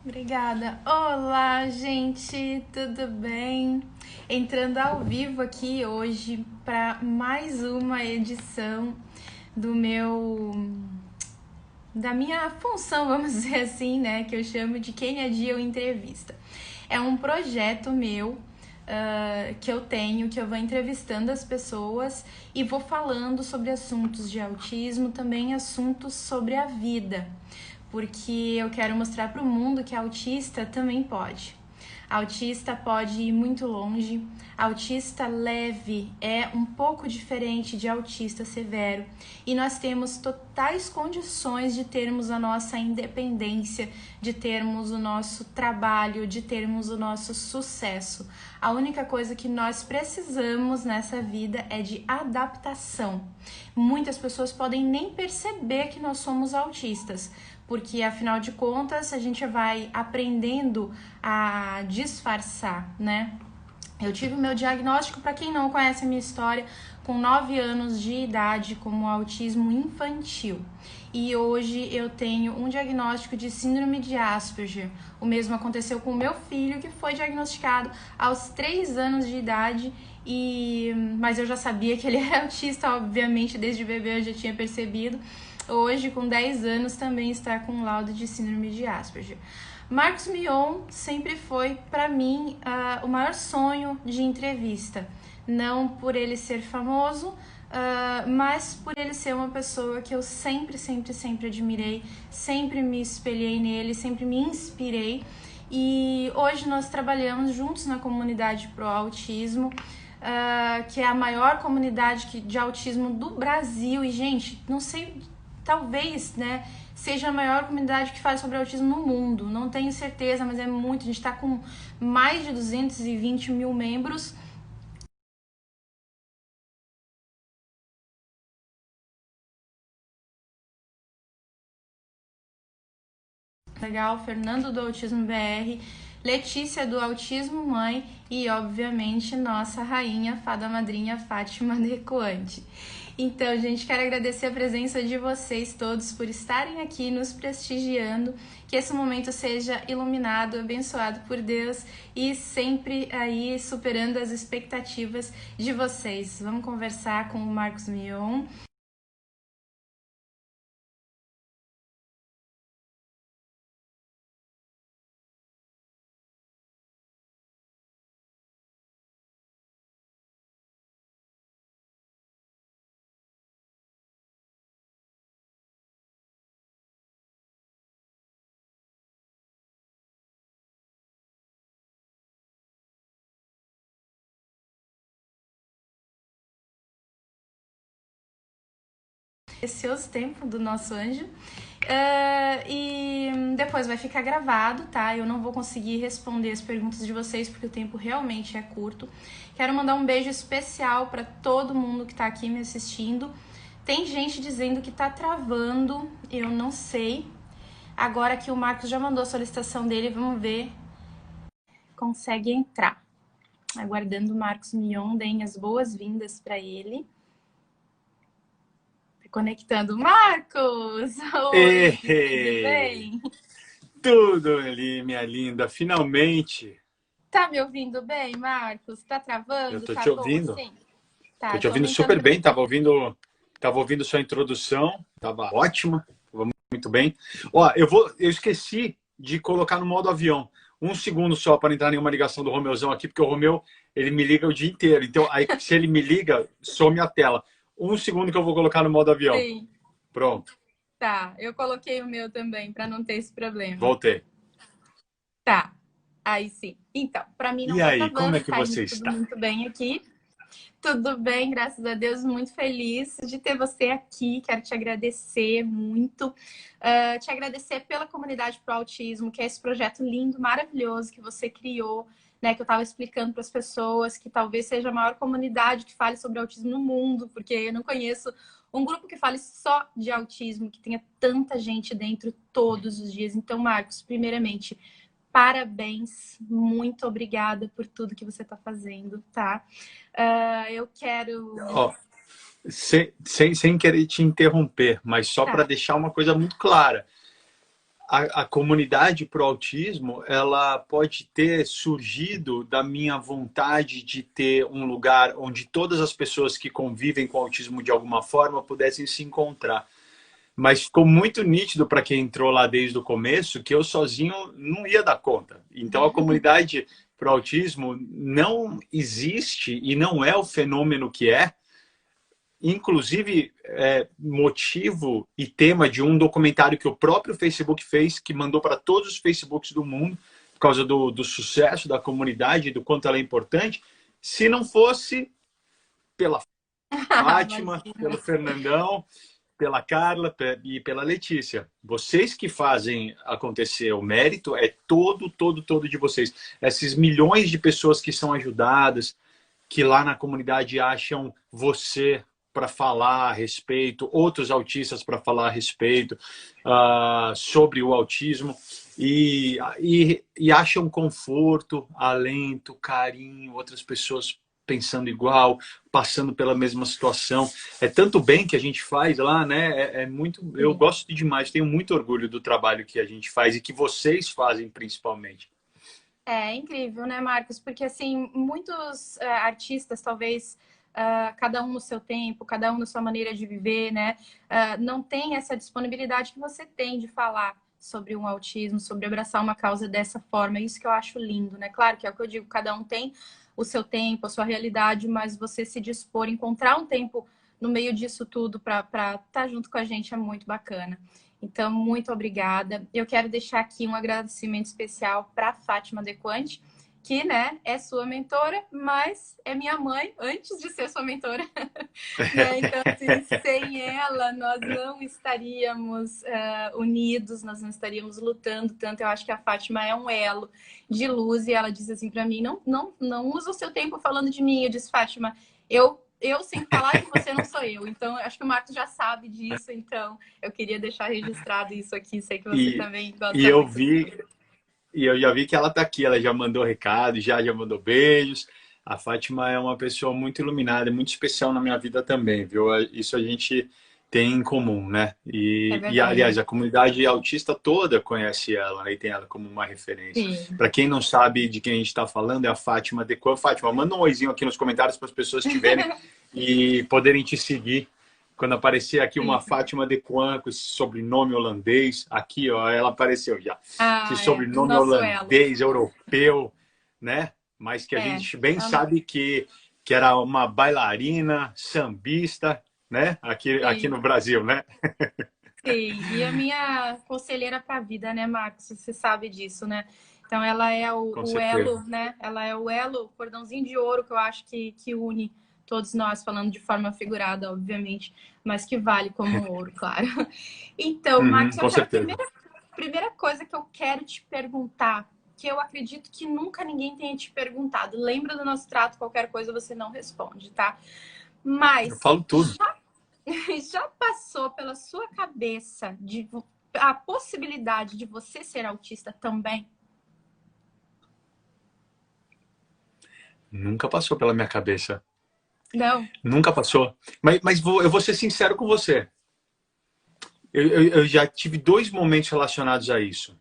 Obrigada. Olá, gente, tudo bem? Entrando ao vivo aqui hoje para mais uma edição do da minha função, vamos dizer assim, né, que eu chamo de Quem é Dia ou Entrevista. É um projeto meu que eu tenho, que eu vou entrevistando as pessoas e vou falando sobre assuntos de autismo, também assuntos sobre a vida, porque eu quero mostrar para o mundo que autista também pode. Autista pode ir muito longe. Autista leve é um pouco diferente de autista severo e nós temos totais condições de termos a nossa independência, de termos o nosso trabalho, de termos o nosso sucesso. A única coisa que nós precisamos nessa vida é de adaptação. Muitas pessoas podem nem perceber que nós somos autistas, porque afinal de contas a gente vai aprendendo a disfarçar, né? Eu tive o meu diagnóstico, para quem não conhece a minha história, com 9 anos de idade, como autismo infantil. E hoje eu tenho um diagnóstico de síndrome de Asperger. O mesmo aconteceu com o meu filho, que foi diagnosticado aos 3 anos de idade. Mas eu já sabia que ele era autista, obviamente, desde bebê eu já tinha percebido. Hoje, com 10 anos, também está com laudo de síndrome de Asperger. Marcos Mion sempre foi, para mim, o maior sonho de entrevista. Não por ele ser famoso, mas por ele ser uma pessoa que eu sempre admirei, sempre me espelhei nele, sempre me inspirei. E hoje nós trabalhamos juntos na comunidade Pro Autismo, que é a maior comunidade de autismo do Brasil. E, gente, não sei, talvez, né, seja a maior comunidade que fala sobre autismo no mundo. Não tenho certeza, mas é muito. A gente está com mais de 220 mil membros. Legal, Fernando do Autismo BR, Letícia do Autismo Mãe e, obviamente, nossa rainha, fada madrinha Fátima Necoante. Então, gente, quero agradecer a presença de vocês todos por estarem aqui nos prestigiando, que esse momento seja iluminado, abençoado por Deus e sempre aí superando as expectativas de vocês. Vamos conversar com o Marcos Mion. Precioso tempo do nosso anjo. E depois vai ficar gravado, tá? Eu não vou conseguir responder as perguntas de vocês porque o tempo realmente é curto. Quero mandar um beijo especial para todo mundo que tá aqui me assistindo. Tem gente dizendo que tá travando, eu não sei. Agora que o Marcos já mandou a solicitação dele, vamos ver. Consegue entrar. Aguardando o Marcos Mion, deem as boas-vindas para ele. Conectando. Marcos! Oi, tudo bem? Tudo ali, minha linda, finalmente. Tá me ouvindo bem, Marcos? Tá Eu travando? tô Tá te bom ouvindo. assim? Tá, Tô eu te tô ouvindo aumentando super pra bem, você. tava ouvindo sua introdução, tava ótima, tava muito bem. Ó, eu esqueci de colocar no modo avião. Um segundo só para entrar nenhuma ligação do Romeuzão aqui, porque o Romeu, ele me liga o dia inteiro. Então, aí se ele me liga, some a tela. Um segundo que eu vou colocar no modo avião. Sim, Pronto, tá. Eu coloquei o meu também pra não ter esse problema. voltei. Tá, aí sim. Então, pra mim não E tá aí, como é travando, que tá indo você tudo está? muito bem aqui. Tudo bem, graças a Deus, muito feliz de ter você aqui. Quero te agradecer muito. Te agradecer pela comunidade Pro Autismo, que é esse projeto lindo, maravilhoso que você criou, né? Que eu estava explicando para as pessoas, que talvez seja a maior comunidade que fale sobre autismo no mundo, porque eu não conheço um grupo que fale só de autismo, que tenha tanta gente dentro todos os dias. Então, Marcos, primeiramente, parabéns, muito obrigada por tudo que você está fazendo, tá? Eu quero. Ó, sem querer te interromper, mas só para Tá, deixar uma coisa muito clara. a comunidade pro autismo, ela pode ter surgido da minha vontade de ter um lugar onde todas as pessoas que convivem com autismo de alguma forma pudessem se encontrar. Mas ficou muito nítido para quem entrou lá desde o começo que eu sozinho não ia dar conta. Então a comunidade pro autismo não existe e não é o fenômeno que é. Inclusive, motivo e tema de um documentário que o próprio Facebook fez, que mandou para todos os Facebooks do mundo, por causa do sucesso da comunidade, do quanto ela é importante, se não fosse pela Fátima, pelo Fernandão, pela Carla e pela Letícia. Vocês que fazem acontecer. O mérito é todo de vocês. Esses milhões de pessoas que são ajudadas, que lá na comunidade acham você para falar a respeito, outros autistas para falar a respeito sobre o autismo e acham conforto, alento, carinho, outras pessoas pensando igual, passando pela mesma situação. É tanto bem que a gente faz lá, né? Eu gosto demais, tenho muito orgulho do trabalho que a gente faz e que vocês fazem principalmente. É incrível, né, Marcos? Porque, assim, muitos artistas, talvez, cada um no seu tempo, cada um na sua maneira de viver, né? Não tem essa disponibilidade que você tem de falar sobre um autismo, sobre abraçar uma causa dessa forma. É isso que eu acho lindo, né? Claro que é o que eu digo, cada um tem o seu tempo, a sua realidade, mas você se dispor, encontrar um tempo no meio disso tudo para estar junto com a gente é muito bacana. Então, muito obrigada. Eu quero deixar aqui um agradecimento especial para a Fátima Dequante, que, né, é sua mentora, mas é minha mãe antes de ser sua mentora. Né? Então, assim, sem ela, nós não estaríamos unidos, nós não estaríamos lutando tanto. Eu acho que a Fátima é um elo de luz e ela disse assim para mim, não usa o seu tempo falando de mim. Eu disse, Fátima, eu sem falar de você não sou eu. Então, acho que o Marcos já sabe disso, então eu queria deixar registrado isso aqui. Sei que você também gosta e eu muito. E eu já vi que ela está aqui, ela já mandou recado, já mandou beijos. A Fátima é uma pessoa muito iluminada, muito especial na minha vida também, viu? Isso a gente tem em comum, né? É Aliás, verdade. a comunidade autista toda conhece ela, né? E tem ela como uma referência. Sim. Para quem não sabe de quem a gente está falando, é a Fátima Dequan. Fátima, manda um oizinho aqui nos comentários para as pessoas te verem e poderem te seguir. Quando aparecer aqui uma Sim. Fátima Dequan com esse sobrenome holandês, aqui, ó, ela apareceu já. Esse O sobrenome nosso elo. holandês, europeu, né? Mas que a gente bem sabe que era uma bailarina, sambista, né? Aqui no Brasil, né? Sim, e a minha conselheira para a vida, né, Marcos? Você sabe disso, né? Então ela é Com o certeza. elo, né? Ela é o elo, o cordãozinho de ouro que eu acho que une todos nós, falando de forma figurada, obviamente, mas que vale como ouro, claro. Então, Marcos, Com certeza. primeira coisa que eu quero te perguntar, que eu acredito que nunca ninguém tenha te perguntado. Lembra do nosso trato, qualquer coisa você não responde, tá? Eu Mas falo tudo. já passou pela sua cabeça a possibilidade de você ser autista também? Nunca passou pela minha cabeça. Não. Nunca passou. Mas eu vou ser sincero com você. Eu já tive 2 momentos relacionados a isso.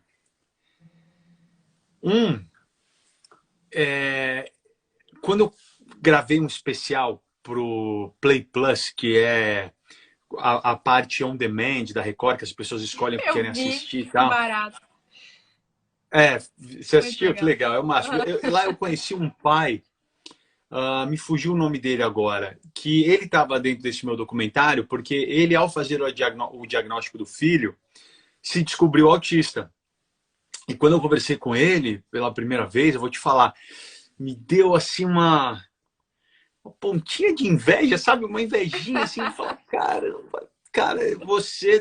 Quando eu gravei um especial pro Play Plus, que é a parte on demand da Record, que as pessoas escolhem o que querem assistir e tal. Barato. Você assistiu? Que legal, é o máximo. Lá eu conheci um pai, me fugiu o nome dele agora, que ele estava dentro desse meu documentário, porque ele, ao fazer o diagnóstico do filho, se descobriu autista. E quando eu conversei com ele pela primeira vez, eu vou te falar, me deu assim uma pontinha de inveja, sabe? Uma invejinha assim, de falar, cara, você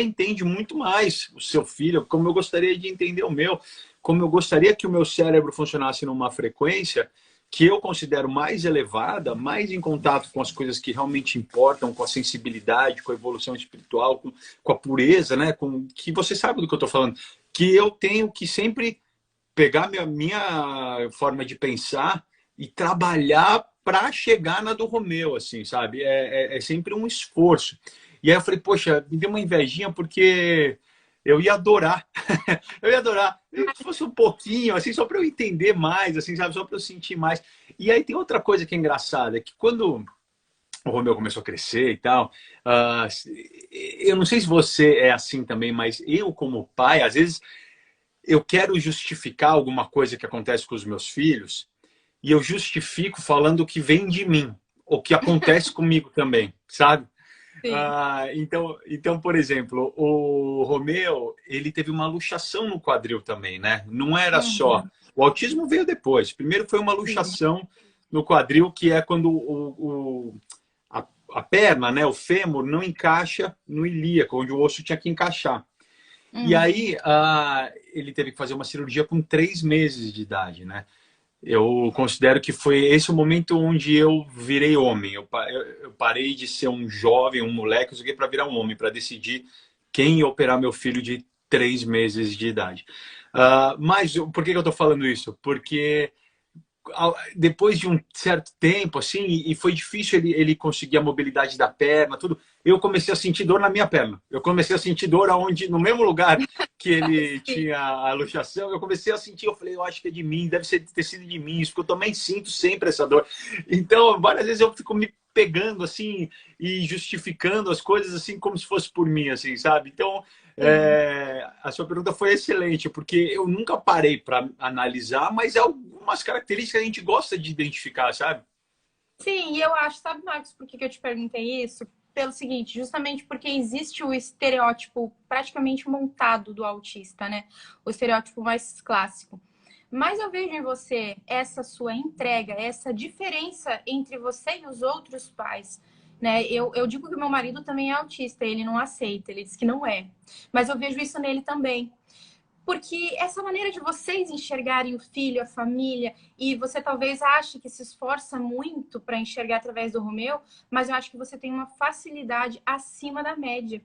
entende muito mais o seu filho, como eu gostaria de entender o meu, como eu gostaria que o meu cérebro funcionasse numa frequência que eu considero mais elevada, mais em contato com as coisas que realmente importam, com a sensibilidade, com a evolução espiritual, com a pureza, né? Que você sabe do que eu estou falando, que eu tenho que sempre pegar minha forma de pensar e trabalhar para chegar na do Romeu, assim, sabe? É sempre um esforço. E aí eu falei, poxa, me deu uma invejinha porque Eu ia adorar. Eu ia adorar. Se fosse um pouquinho, assim, só para eu entender mais, assim, sabe? Só para eu sentir mais. E aí tem outra coisa que é engraçada, é que quando o Romeu começou a crescer e tal, uh, eu não sei se você é assim também, mas eu como pai, às vezes eu quero justificar alguma coisa que acontece com os meus filhos e eu justifico falando que vem de mim, o que acontece comigo também, sabe? Sim. Então, por exemplo, o Romeu, ele teve uma luxação no quadril também, né? Não era só... Uhum. O autismo veio depois. Primeiro foi uma Sim. luxação no quadril, que é quando a perna, né, o fêmur, não encaixa no ilíaco, onde o osso tinha que encaixar. E Uhum. aí, ele teve que fazer uma cirurgia com 3 meses de idade, né? Eu considero que foi esse o momento onde eu virei homem. Eu parei de ser um jovem, um moleque, eu cheguei para virar um homem, para decidir quem ia operar meu filho de 3 meses de idade. Mas por que eu estou falando isso? Porque depois de um certo tempo, assim, e foi difícil ele conseguir a mobilidade da perna, tudo, eu comecei a sentir dor na minha perna. Eu comecei a sentir dor aonde, no mesmo lugar que ele Sim. tinha a luxação, eu comecei a sentir, eu falei, eu acho que é de mim, deve ter sido de mim, isso, porque eu também sinto sempre essa dor. Então, várias vezes eu fico me pegando, assim, e justificando as coisas, assim, como se fosse por mim, assim, sabe? Então, Sim. a sua pergunta foi excelente, porque eu nunca parei para analisar, mas é algumas características que a gente gosta de identificar, sabe? Sim, e eu acho, sabe, Marcos, por que eu te perguntei isso? Pelo seguinte, justamente porque existe o estereótipo praticamente montado do autista, né? O estereótipo mais clássico. Mas eu vejo em você essa sua entrega, essa diferença entre você e os outros pais, né? Eu digo que o meu marido também é autista, ele não aceita, ele diz que não é. Mas eu vejo isso nele também. Porque essa maneira de vocês enxergarem o filho, a família, e você talvez ache que se esforça muito para enxergar através do Romeu, mas eu acho que você tem uma facilidade acima da média.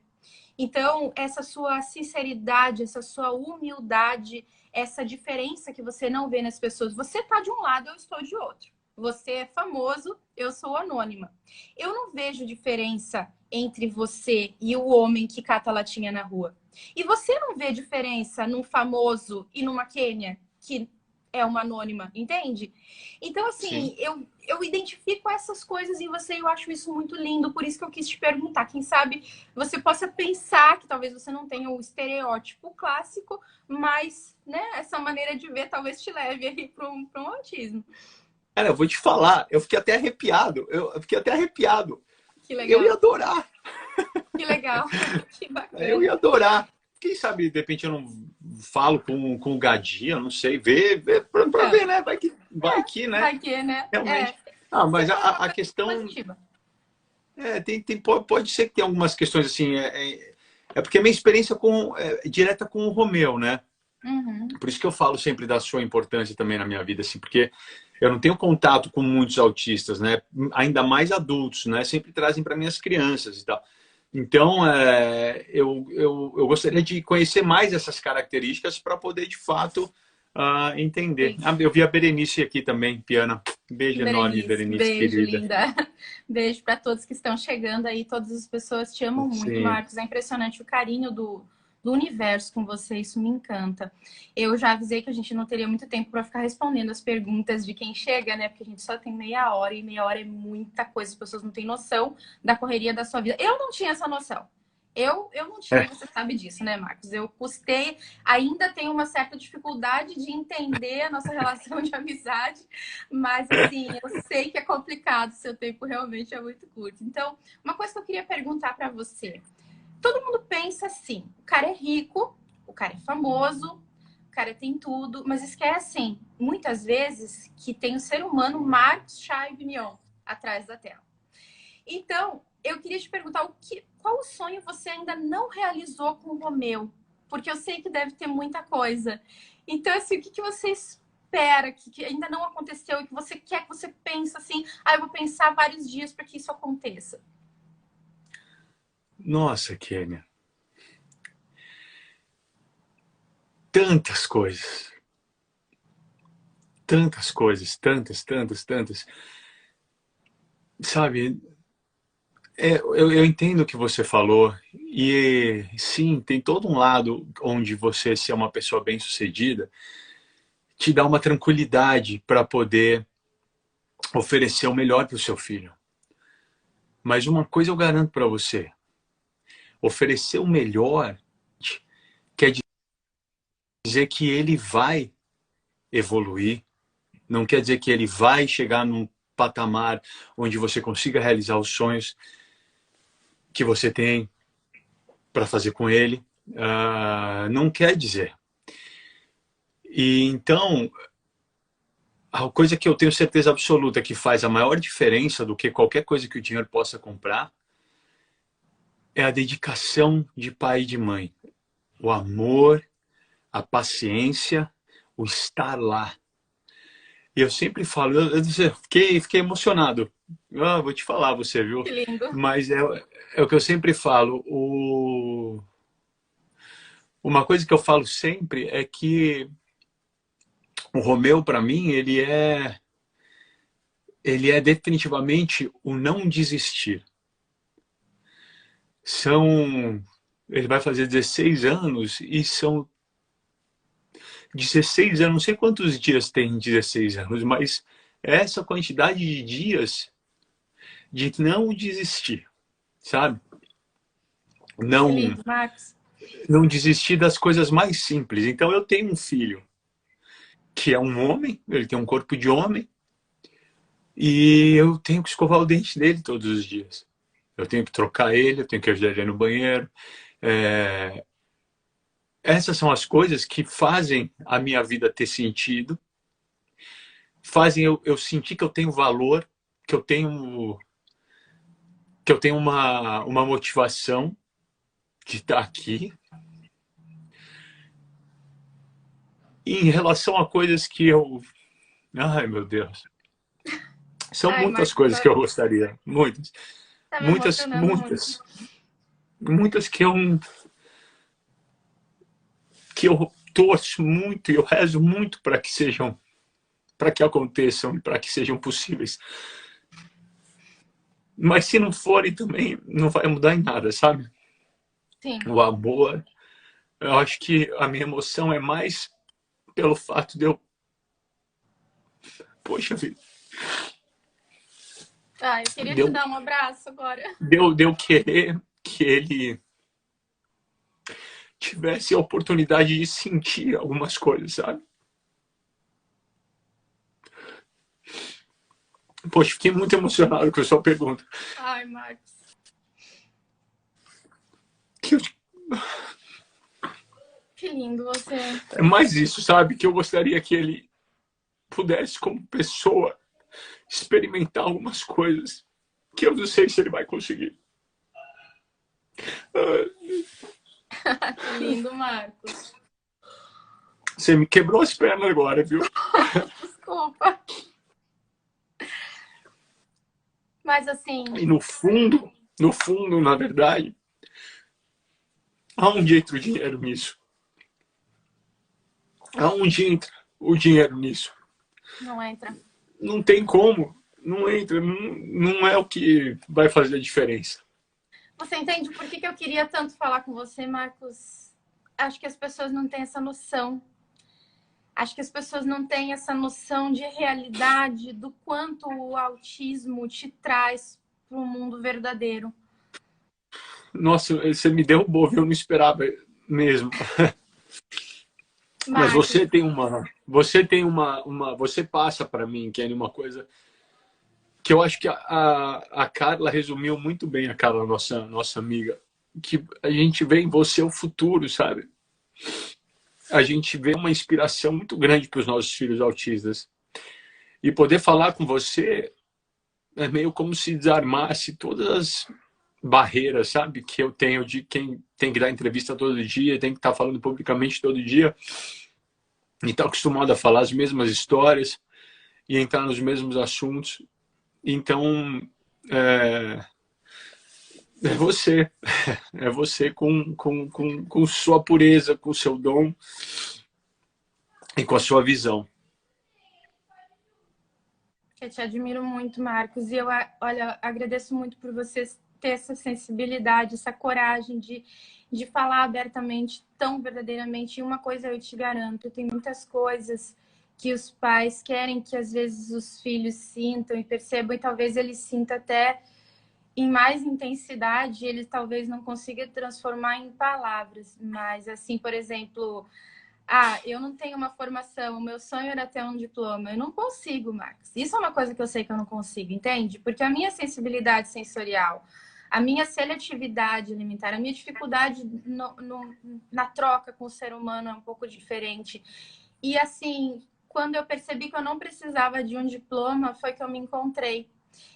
Então, essa sua sinceridade, essa sua humildade, essa diferença que você não vê nas pessoas, você tá de um lado, eu estou de outro. Você é famoso, eu sou anônima. Eu não vejo diferença entre você e o homem que cata latinha na rua. E você não vê diferença num famoso e numa Quênia que é uma anônima, entende? Então, Sim. assim, eu identifico essas coisas em você e eu acho isso muito lindo. Por isso que eu quis te perguntar. Quem sabe você possa pensar que talvez você não tenha o estereótipo clássico, mas, né, essa maneira de ver talvez te leve aí para um autismo. Cara, eu vou te falar, eu fiquei até arrepiado. Eu fiquei até arrepiado. Que Eu ia legal, adorar, que legal, que eu ia bacana. adorar. Quem sabe, de repente, eu não falo com o Gadia, não sei, ver pra É, ver, né? Vai que, né? vai que, né? É, Realmente. Ah, mas sempre é uma a coisa questão positiva. pode ser que tem algumas questões assim. É porque a minha experiência direta com o Romeu, né? Uhum. Por isso que eu falo sempre da sua importância também na minha vida, assim, porque eu não tenho contato com muitos autistas, né? Ainda mais adultos, né? Sempre trazem para minhas crianças e tal. Então, eu gostaria de conhecer mais essas características para poder, de fato, entender. Sim. Eu vi a Berenice aqui também, Piana. Beijo enorme, Berenice, Berenice, beijo, querida. linda. Beijo para todos que estão chegando aí. Todas as pessoas te amam muito, Sim. Marcos. É impressionante o carinho do universo com você. Isso me encanta. Eu já avisei que a gente não teria muito tempo para ficar respondendo as perguntas de quem chega, né? Porque a gente só tem meia hora e meia hora é muita coisa. As pessoas não têm noção da correria da sua vida. Eu não tinha essa noção. Eu não tinha, É. você sabe disso, né, Marcos? Eu custei, ainda tenho uma certa dificuldade de entender a nossa relação de amizade, mas assim, eu sei que é complicado, seu tempo realmente é muito curto. Então, uma coisa que eu queria perguntar para você: todo mundo pensa assim, o cara é rico, o cara é famoso, o cara tem tudo, mas esquecem muitas vezes que tem o ser humano Marcos Chaib Mion atrás da tela. Então, eu queria te perguntar qual o sonho você ainda não realizou com o Romeu? Porque eu sei que deve ter muita coisa. Então, assim, o que você espera que ainda não aconteceu e que você quer que você pense assim, eu vou pensar vários dias para que isso aconteça? Nossa, Kênia. Tantas coisas. Tantas coisas. Tantas, tantas, tantas. Sabe, eu entendo o que você falou. E sim, tem todo um lado onde você ser uma pessoa bem-sucedida te dá uma tranquilidade para poder oferecer o melhor para o seu filho. Mas uma coisa eu garanto para você: oferecer o melhor quer dizer que ele vai evoluir, não quer dizer que ele vai chegar num patamar onde você consiga realizar os sonhos que você tem para fazer com ele. Não quer dizer. E então, a coisa que eu tenho certeza absoluta que faz a maior diferença do que qualquer coisa que o dinheiro possa comprar é a dedicação de pai e de mãe. O amor, a paciência, o estar lá. E eu sempre falo, fiquei emocionado. Vou te falar, você viu? Que lindo. Mas é o que eu sempre falo. Uma coisa que eu falo sempre é que o Romeu, para mim, ele é definitivamente o não desistir. Ele vai fazer 16 anos e são 16 anos, não sei quantos dias tem 16 anos, mas essa quantidade de dias de não desistir, sabe? Que Não, lindo, Marcos. não desistir das coisas mais simples. Então eu tenho um filho que é um homem, ele tem um corpo de homem, e eu tenho que escovar o dente dele todos os dias. Eu tenho que trocar ele, eu tenho que ajudar ele no banheiro. É... Essas são as coisas que fazem a minha vida ter sentido, fazem eu sentir que eu tenho valor, que eu tenho uma motivação de estar aqui. E em relação a coisas que eu... Ai, meu Deus. São Ai, muitas Marcos, coisas que eu gostaria. Muitas. tá me Muitas, emocionando muito. muitas. Muitas que eu torço muito e eu rezo muito para que sejam, para que aconteçam e para que sejam possíveis. Mas se não forem também, não vai mudar em nada, sabe? Sim. O amor, eu acho que a minha emoção é mais pelo fato de eu, poxa vida, Ah, eu queria de te eu, dar um abraço agora. de eu querer que ele tivesse a oportunidade de sentir algumas coisas, sabe? Poxa, fiquei muito emocionado com a sua pergunta. Ai, Marcos. Que eu, Que lindo você. é mais isso, sabe? Que eu gostaria que ele pudesse, como pessoa, experimentar algumas coisas que eu não sei se ele vai conseguir. Que lindo, Marcos. Você me quebrou as pernas agora, viu? Desculpa. Mas assim, E no fundo, na verdade, aonde entra o dinheiro nisso? Aonde entra o dinheiro nisso? não entra. Não tem como. Não entra. Não é o que vai fazer a diferença. Você entende por que eu queria tanto falar com você, Marcos? Acho que as pessoas não têm essa noção. Acho que as pessoas não têm essa noção de realidade do quanto o autismo te traz para o mundo verdadeiro. Nossa, você me derrubou, viu? Eu não esperava mesmo. Mas Marcos, você passa para mim, Kenny, uma coisa que eu acho que a Carla resumiu muito bem, a Carla, nossa amiga, que a gente vê em você o futuro, sabe? A gente vê uma inspiração muito grande para os nossos filhos autistas. E poder falar com você é meio como se desarmasse todas as barreiras, sabe? Que eu tenho de quem tem que dar entrevista todo dia, tem que estar falando publicamente todo dia, e está acostumado a falar as mesmas histórias e entrar nos mesmos assuntos. Então, é, é você. É você com sua pureza, com seu dom e com a sua visão. eu te admiro muito, Marcos. E eu, olha, agradeço muito por você ter essa sensibilidade, essa coragem de falar abertamente, tão verdadeiramente. E uma coisa eu te garanto, tem muitas coisas que os pais querem que às vezes os filhos sintam e percebam, e talvez eles sintam até em mais intensidade, ele talvez não consiga transformar em palavras. Mas assim, por exemplo, eu não tenho uma formação, o meu sonho era ter um diploma. Eu não consigo, Max. Isso é uma coisa que eu sei que eu não consigo, entende? Porque a minha sensibilidade sensorial, a minha seletividade alimentar, a minha dificuldade na troca com o ser humano é um pouco diferente. E assim, quando eu percebi que eu não precisava de um diploma, foi que eu me encontrei.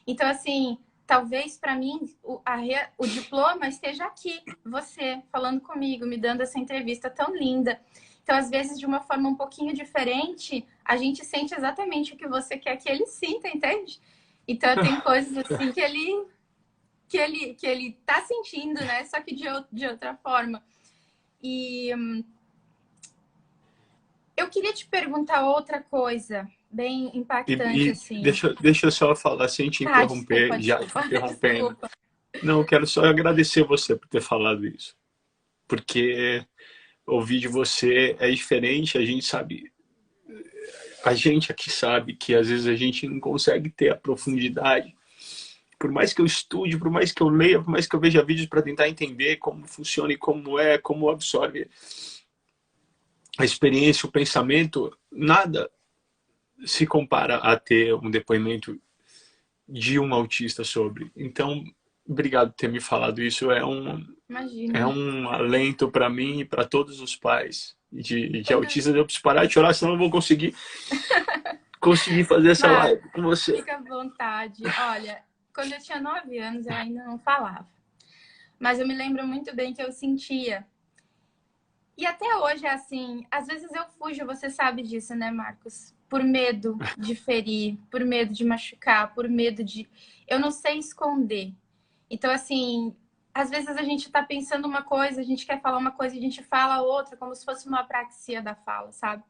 Então, assim, talvez para mim o diploma esteja aqui, você falando comigo, me dando essa entrevista tão linda. Então, às vezes, de uma forma um pouquinho diferente, a gente sente exatamente o que você quer que ele sinta, entende? Então, tem coisas assim que ele tá sentindo, né? Só que de outra forma. E eu queria te perguntar outra coisa bem impactante, assim. Deixa eu só falar, sem te interromper, desculpa. interrompendo. Desculpa. Não, eu quero só agradecer você por ter falado isso. Porque ouvir de você é diferente, a gente sabe. A gente aqui sabe que às vezes a gente não consegue ter a profundidade. Por mais que eu estude, por mais que eu leia, por mais que eu veja vídeos para tentar entender como funciona e como absorve a experiência, o pensamento, nada se compara a ter um depoimento de um autista sobre. Então, obrigado por ter me falado isso. É um alento para mim e para todos os pais de autistas. Eu preciso parar de chorar, senão eu vou conseguir fazer essa live com você. Fica à vontade. Olha, quando eu tinha 9 anos, eu ainda não falava. Mas eu me lembro muito bem que eu sentia. E até hoje é assim, às vezes eu fujo, você sabe disso, né, Marcos? Por medo de ferir, por medo de machucar, por medo de... Eu não sei esconder. Então, assim, às vezes a gente tá pensando uma coisa, a gente quer falar uma coisa e a gente fala outra, como se fosse uma apraxia da fala, sabe?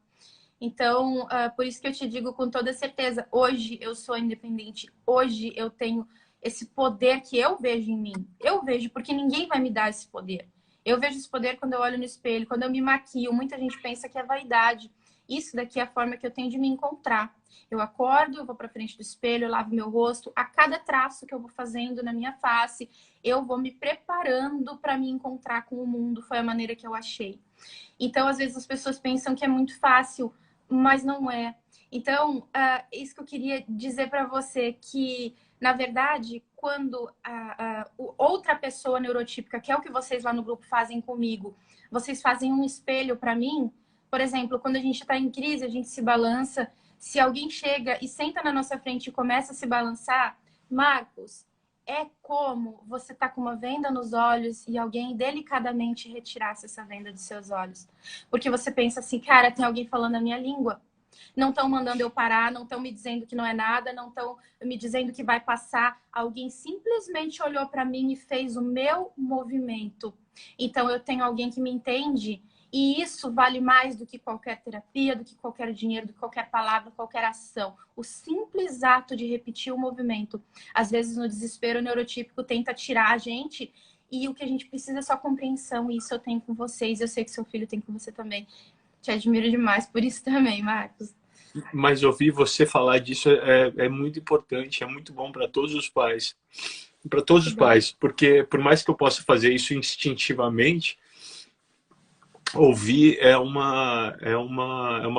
Então, por isso que eu te digo com toda certeza, hoje eu sou independente, hoje eu tenho esse poder que eu vejo em mim. Eu vejo, porque ninguém vai me dar esse poder. Eu vejo esse poder quando eu olho no espelho, quando eu me maquio. Muita gente pensa que é vaidade. Isso daqui é a forma que eu tenho de me encontrar. Eu acordo, eu vou para frente do espelho, eu lavo meu rosto. A cada traço que eu vou fazendo na minha face, eu vou me preparando para me encontrar com o mundo. Foi a maneira que eu achei. Então, às vezes as pessoas pensam que é muito fácil, mas não é. Então, isso que eu queria dizer para você, que, na verdade, quando outra pessoa neurotípica, que é o que vocês lá no grupo fazem comigo, vocês fazem um espelho para mim. Por exemplo, quando a gente está em crise, a gente se balança. Se alguém chega e senta na nossa frente e começa a se balançar, Marcos, é como você tá com uma venda nos olhos e alguém delicadamente retirasse essa venda dos seus olhos. Porque você pensa assim, cara, tem alguém falando a minha língua. Não estão mandando eu parar, não estão me dizendo que não é nada, não estão me dizendo que vai passar. Alguém simplesmente olhou para mim e fez o meu movimento. Então eu tenho alguém que me entende. E isso vale mais do que qualquer terapia, do que qualquer dinheiro, do que qualquer palavra, qualquer ação. O simples ato de repetir o movimento. Às vezes, no desespero, o neurotípico tenta tirar a gente e o que a gente precisa é só compreensão. E isso eu tenho com vocês. Eu sei que seu filho tem com você também. Te admiro demais por isso também, Marcos. Mas ouvir você falar disso é muito importante, é muito bom para todos os pais. Para todos os pais. Porque, por mais que eu possa fazer isso instintivamente, ouvir é uma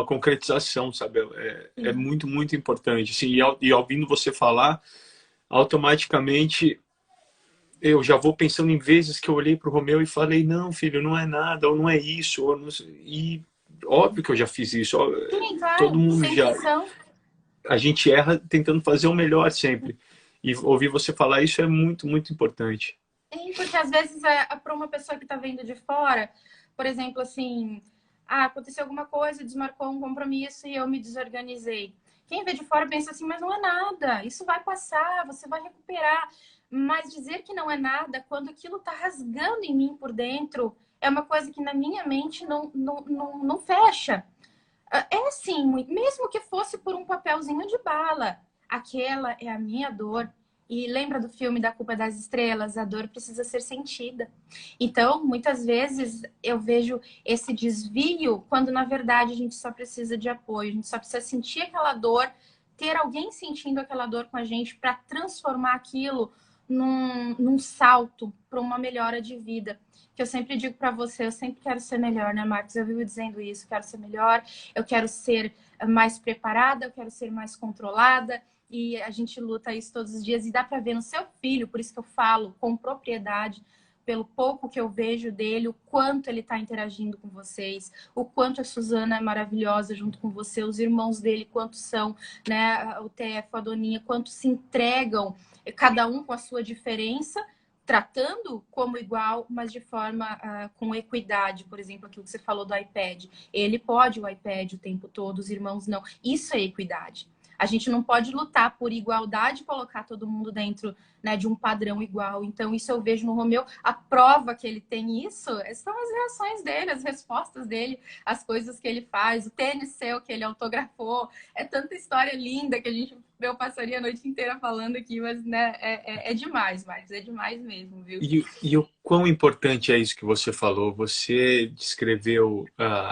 concretização, sabe? É muito, muito importante. Assim, e ouvindo você falar, automaticamente eu já vou pensando em vezes que eu olhei para o Romeu e falei, não, filho, não é nada, ou não é isso, ou não... E óbvio que eu já fiz isso. Sim, claro, todo mundo já... intenção. A gente erra tentando fazer o melhor sempre. E ouvir você falar isso é muito, muito importante. Sim, porque às vezes para uma pessoa que está vendo de fora, por exemplo, assim, aconteceu alguma coisa, desmarcou um compromisso e eu me desorganizei. Quem vê de fora pensa assim, mas não é nada, isso vai passar, você vai recuperar. Mas dizer que não é nada, quando aquilo está rasgando em mim por dentro, é uma coisa que na minha mente não fecha. É assim, mesmo que fosse por um papelzinho de bala, aquela é a minha dor, E lembra do filme Da Culpa é das Estrelas? A dor precisa ser sentida. Então, muitas vezes eu vejo esse desvio quando, na verdade, a gente só precisa de apoio. A gente só precisa sentir aquela dor, ter alguém sentindo aquela dor com a gente para transformar aquilo num salto para uma melhora de vida. Que eu sempre digo para você, eu sempre quero ser melhor, né, Marcos? Eu vivo dizendo isso, quero ser melhor, eu quero ser mais preparada, eu quero ser mais controlada, e a gente luta isso todos os dias, e dá para ver no seu filho, por isso que eu falo com propriedade, pelo pouco que eu vejo dele, o quanto ele está interagindo com vocês, o quanto a Suzana é maravilhosa junto com você, os irmãos dele, quantos são, né, o TF, a Doninha, quanto se entregam, cada um com a sua diferença, tratando como igual, mas de forma com equidade. Por exemplo, aquilo que você falou do iPad. Ele pode o iPad o tempo todo, os irmãos não. Isso é equidade. A gente não pode lutar por igualdade e colocar todo mundo dentro, né, de um padrão igual. Então, isso eu vejo no Romeu. A prova que ele tem isso são as reações dele, as respostas dele, as coisas que ele faz, o tênis seu que ele autografou. É tanta história linda que a gente eu passaria a noite inteira falando aqui, mas né, é demais, Marcos, é demais mesmo, viu? E o quão importante é isso que você falou? Você descreveu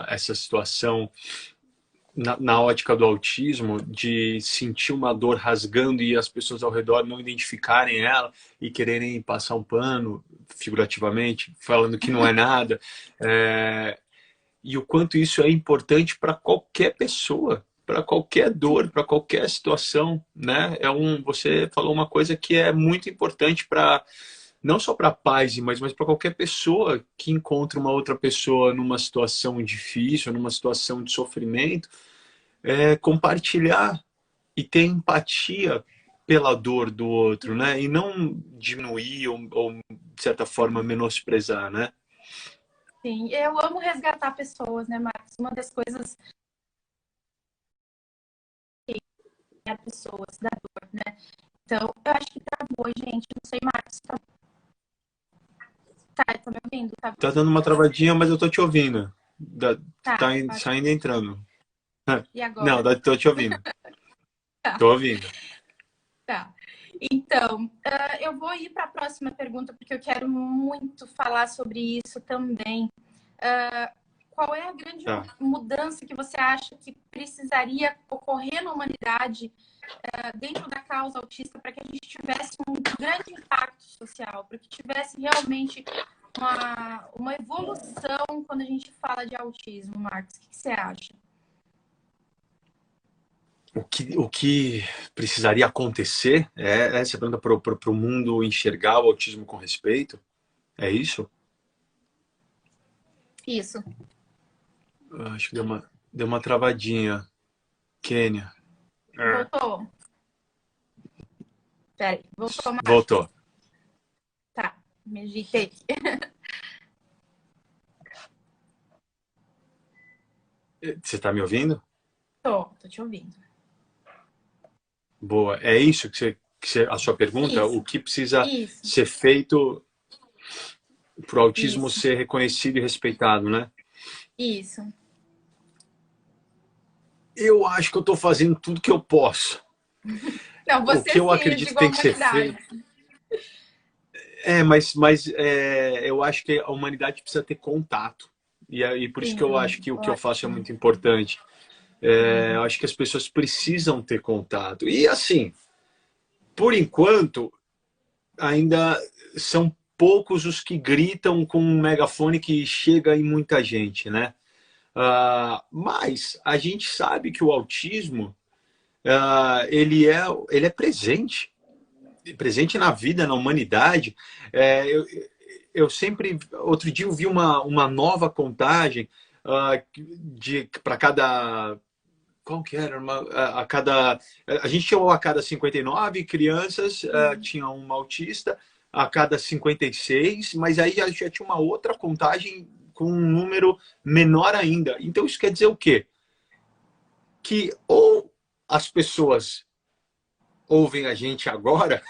essa situação na ótica do autismo, de sentir uma dor rasgando e as pessoas ao redor não identificarem ela e quererem passar um pano, figurativamente, falando que não é nada. E o quanto isso é importante para qualquer pessoa, para qualquer dor, para qualquer situação, né? Você falou uma coisa que é muito importante para não só para pais e mães, mas para qualquer pessoa que encontra uma outra pessoa numa situação difícil, numa situação de sofrimento, compartilhar e ter empatia pela dor do outro, né? E não diminuir ou de certa forma, menosprezar, né? Sim, eu amo resgatar pessoas, né, Marcos? Uma das coisas é pessoas da dor, né? Então, eu acho que travou, gente. Não sei, Marcos. Tá me ouvindo? Tá dando uma travadinha, mas eu tô te ouvindo. Tá Pode... saindo e entrando. E Não, agora? tô te ouvindo. Tá. Tô ouvindo. Tá. Então, eu vou ir para a próxima pergunta, porque eu quero muito falar sobre isso também. Qual é a grande mudança que você acha que precisaria ocorrer na humanidade dentro da causa autista para que a gente tivesse um grande impacto social, para que tivesse realmente uma evolução quando a gente fala de autismo, Marcos? O que você acha? O que precisaria acontecer essa pergunta para o mundo enxergar o autismo com respeito? É isso? Isso. Acho que deu uma travadinha. Kênia. Voltou? Peraí, voltou, Marcos? Voltou. Tá, me ajeitei. Você está me ouvindo? Tô te ouvindo. Boa. É isso a sua pergunta? Isso. O que precisa Isso. ser feito para o autismo ser reconhecido e respeitado, né? Isso. Eu acho que eu estou fazendo tudo que eu posso. Não, você o que eu sim, acredito eu que tem que ser feito. Mas eu acho que a humanidade precisa ter contato. E por isso que eu acho que o que eu faço é muito importante. Eu acho que as pessoas precisam ter contato. E assim, por enquanto, ainda são poucos os que gritam com um megafone que chega em muita gente, né? Mas a gente sabe que o autismo ele é presente na vida, na humanidade. Eu sempre, outro dia eu vi uma nova contagem para cada, qual que era? A gente tinha a cada 59 crianças, tinha uma autista, a cada 56, mas aí já tinha uma outra contagem com um número menor ainda. Então isso quer dizer o quê? Que ou as pessoas ouvem a gente agora,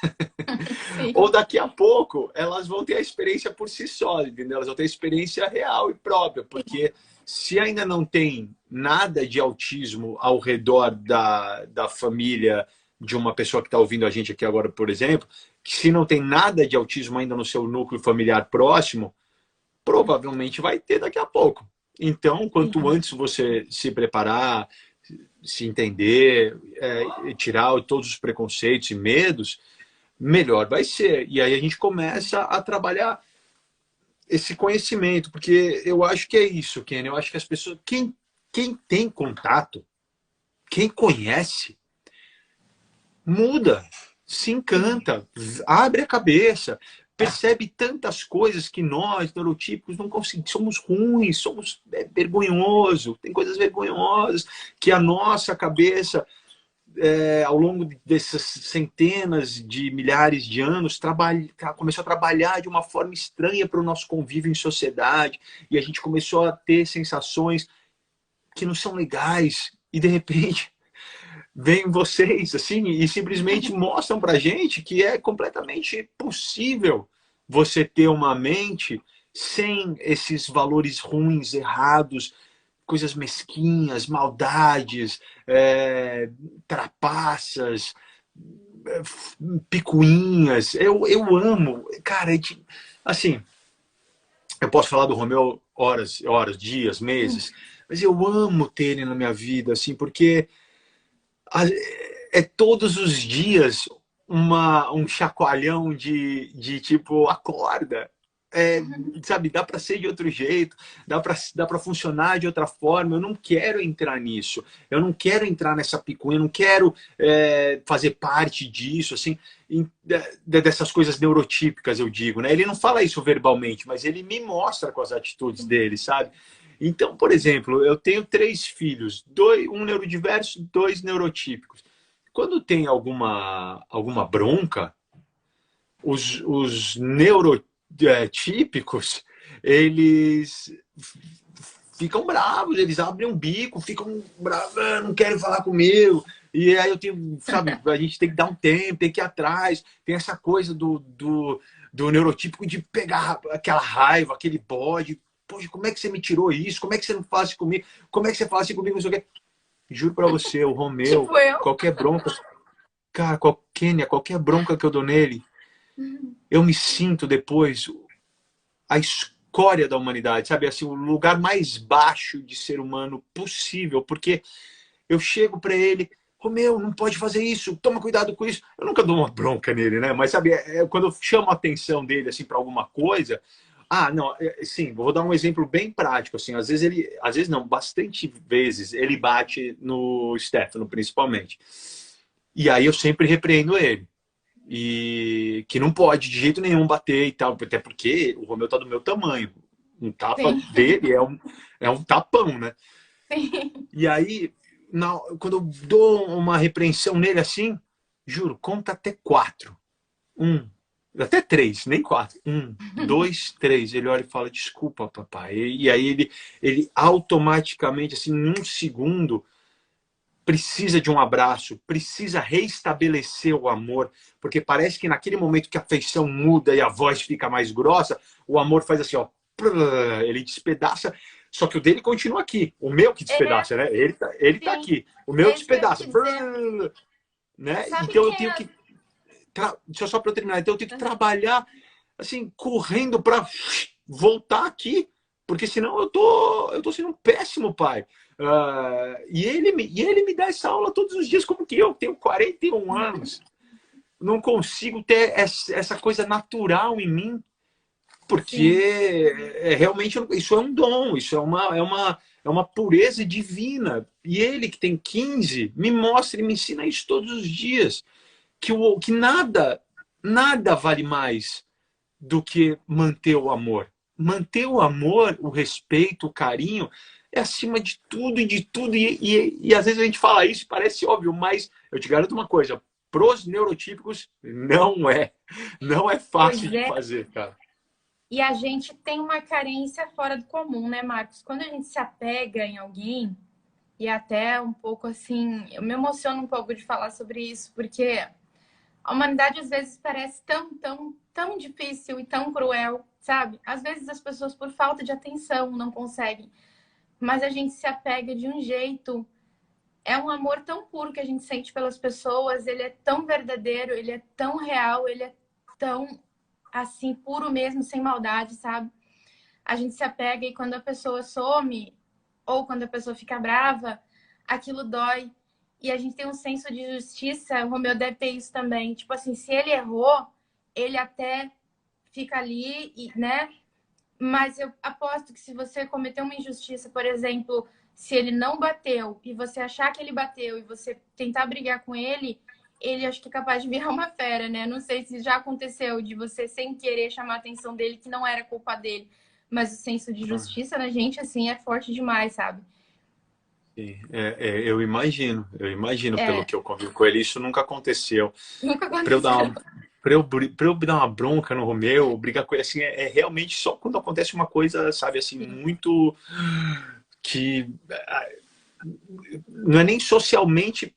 ou daqui a pouco elas vão ter a experiência por si só, entendeu? Elas vão ter a experiência real e própria, porque se ainda não tem nada de autismo ao redor da família de uma pessoa que está ouvindo a gente aqui agora, por exemplo, que se não tem nada de autismo ainda no seu núcleo familiar próximo, provavelmente vai ter daqui a pouco. Então, quanto antes você se preparar, se entender, tirar todos os preconceitos e medos, melhor vai ser. E aí a gente começa a trabalhar esse conhecimento, porque eu acho que é isso, Kenny. Eu acho que as pessoas, quem tem contato, quem conhece, muda, se encanta, abre a cabeça, percebe tantas coisas que nós, neurotípicos, não conseguimos, somos ruins, somos vergonhosos, tem coisas vergonhosas que a nossa cabeça, ao longo dessas centenas de milhares de anos, começou a trabalhar de uma forma estranha para o nosso convívio em sociedade, e a gente começou a ter sensações que não são legais, e de repente vêm vocês assim e simplesmente mostram pra gente que é completamente possível você ter uma mente sem esses valores ruins, errados, coisas mesquinhas, maldades, trapaças, picuinhas. Eu amo, cara, assim, eu posso falar do Romeu horas, dias, meses, mas eu amo ter ele na minha vida, assim, porque é todos os dias um chacoalhão de tipo, acorda. Sabe, dá para ser de outro jeito, dá para funcionar de outra forma. Eu não quero entrar nisso, eu não quero entrar nessa picuinha, eu não quero fazer parte disso, assim, dessas coisas neurotípicas, eu digo, né? Ele não fala isso verbalmente, mas ele me mostra com as atitudes dele, sabe? Então, por exemplo, eu tenho 3 filhos, um neurodiverso, 2 neurotípicos. Quando tem alguma bronca, os neurotípicos, eles ficam bravos, eles abrem um bico, ficam bravos, não querem falar comigo. E aí eu tenho, sabe, a gente tem que dar um tempo, tem que ir atrás. Tem essa coisa do neurotípico de pegar aquela raiva, aquele bode. Poxa, como é que você me tirou isso? Como é que você não faz isso comigo? Como é que você faz isso comigo? Não sei o quê. Juro pra você, o Romeu, Tipo eu. qualquer bronca, cara, qualquer bronca que eu dou nele, eu me sinto depois a escória da humanidade, sabe? Assim, o lugar mais baixo de ser humano possível, porque eu chego pra ele, Romeu, não pode fazer isso, toma cuidado com isso. Eu nunca dou uma bronca nele, né? Mas sabe, quando eu chamo a atenção dele assim para alguma coisa, não, sim, vou dar um exemplo bem prático, assim, às vezes não, bastante vezes ele bate no Stefano, principalmente. E aí eu sempre repreendo ele. E que não pode de jeito nenhum bater e tal, até porque o Romeu tá do meu tamanho. Um tapa Sim. dele é um tapão, né? Sim. E aí, quando eu dou uma repreensão nele assim, juro, conta até 4. Até 3, nem 4. 2, 3. Ele olha e fala, desculpa, papai. E aí ele automaticamente, assim, em um segundo, precisa de um abraço, precisa reestabelecer o amor, porque parece que naquele momento que a feição muda e a voz fica mais grossa, o amor faz assim, ó, ele despedaça, só que o dele continua aqui, o meu que despedaça, né? Ele tá Sim. aqui, o meu É isso que eu ia despedaça, te dizer. né? Sabe Então eu quem tenho é? que só para eu terminar, então eu tenho que trabalhar assim, correndo para voltar aqui, porque senão eu tô sendo um péssimo pai. E ele me dá essa aula todos os dias, como que eu tenho 41 anos, não consigo ter essa coisa natural em mim, porque Sim. realmente isso é um dom, isso é uma pureza divina. E ele, que tem 15, me mostra e me ensina isso todos os dias, que nada vale mais do que manter o amor. Manter o amor, o respeito, o carinho é acima de tudo e de tudo. E às vezes a gente fala isso, parece óbvio, mas eu te garanto uma coisa: pros neurotípicos, não é. Não é fácil Pois de é. fazer, cara. E a gente tem uma carência fora do comum, né, Marcos? Quando a gente se apega em alguém, e até um pouco assim, eu me emociono um pouco de falar sobre isso, porque a humanidade às vezes parece tão difícil e tão cruel, sabe? Às vezes as pessoas, por falta de atenção, não conseguem. Mas a gente se apega de um jeito é um amor tão puro que a gente sente pelas pessoas, ele é tão verdadeiro, ele é tão real, ele é tão, assim, puro mesmo, sem maldade, sabe? A gente se apega e quando a pessoa some ou quando a pessoa fica brava, aquilo dói. E a gente tem um senso de justiça, o Romeu deve ter isso também. Tipo assim, se ele errou, ele até fica ali, né? Mas eu aposto que se você cometeu uma injustiça, por exemplo, se ele não bateu e você achar que ele bateu e você tentar brigar com ele, ele acho que é capaz de virar uma fera, né? Não sei se já aconteceu de você sem querer chamar a atenção dele que não era culpa dele, mas o senso de justiça na gente assim é forte demais, sabe? Sim, eu imagino pelo É, que eu convivo com ele, isso nunca aconteceu. nunca Para eu dar aconteceu. uma, pra eu dar uma bronca no Romeu, brigar com ele, assim, é realmente só quando acontece uma coisa, sabe, assim, Sim, muito que não é nem socialmente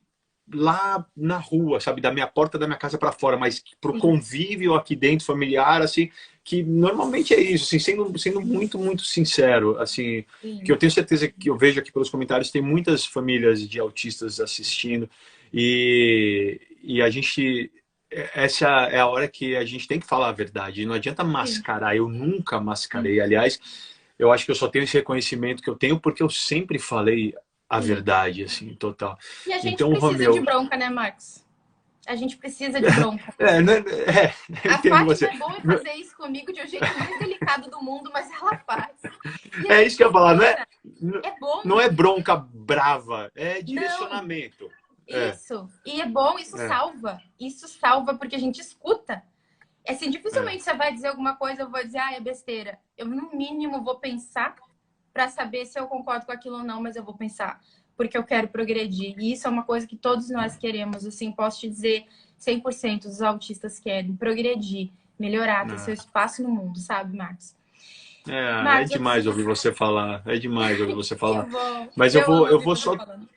lá na rua, sabe, da minha porta da minha casa para fora, mas pro sim, convívio aqui dentro, familiar, assim, que normalmente é isso, assim, sendo muito, muito sincero, assim, que eu sim. tenho certeza que eu vejo aqui pelos comentários, tem muitas famílias de autistas assistindo e a gente, essa é a hora que a gente tem que falar a verdade, não adianta Sim. mascarar, eu nunca mascarei, Sim. aliás, eu acho que eu só tenho esse reconhecimento que eu tenho porque eu sempre falei a Sim. verdade, assim, total. E a gente Então, o precisa de Romeu, bronca, né, Marcos? A gente precisa de bronca. eu A entendo Fátima você. é boa em fazer isso comigo de um jeito mais delicado do mundo, mas ela faz. E a É gente isso que eu ia falar, precisa. É não bom. é bronca brava, é Não. direcionamento. É, Isso. E é bom, isso é, salva. Isso salva porque a gente escuta. É assim, é. dificilmente você vai dizer alguma coisa, eu vou dizer, ah, é besteira. Eu, no mínimo, vou pensar para saber se eu concordo com aquilo ou não, mas eu vou pensar, porque eu quero progredir. E isso é uma coisa que todos nós queremos, assim, posso te dizer, 100% dos autistas querem progredir, melhorar, ter seu espaço no mundo, sabe, Marcos? É Marcos, eu demais preciso. ouvir você falar, é demais ouvir você Que falar. bom. Mas Eu amo eu ouvir vou você falando.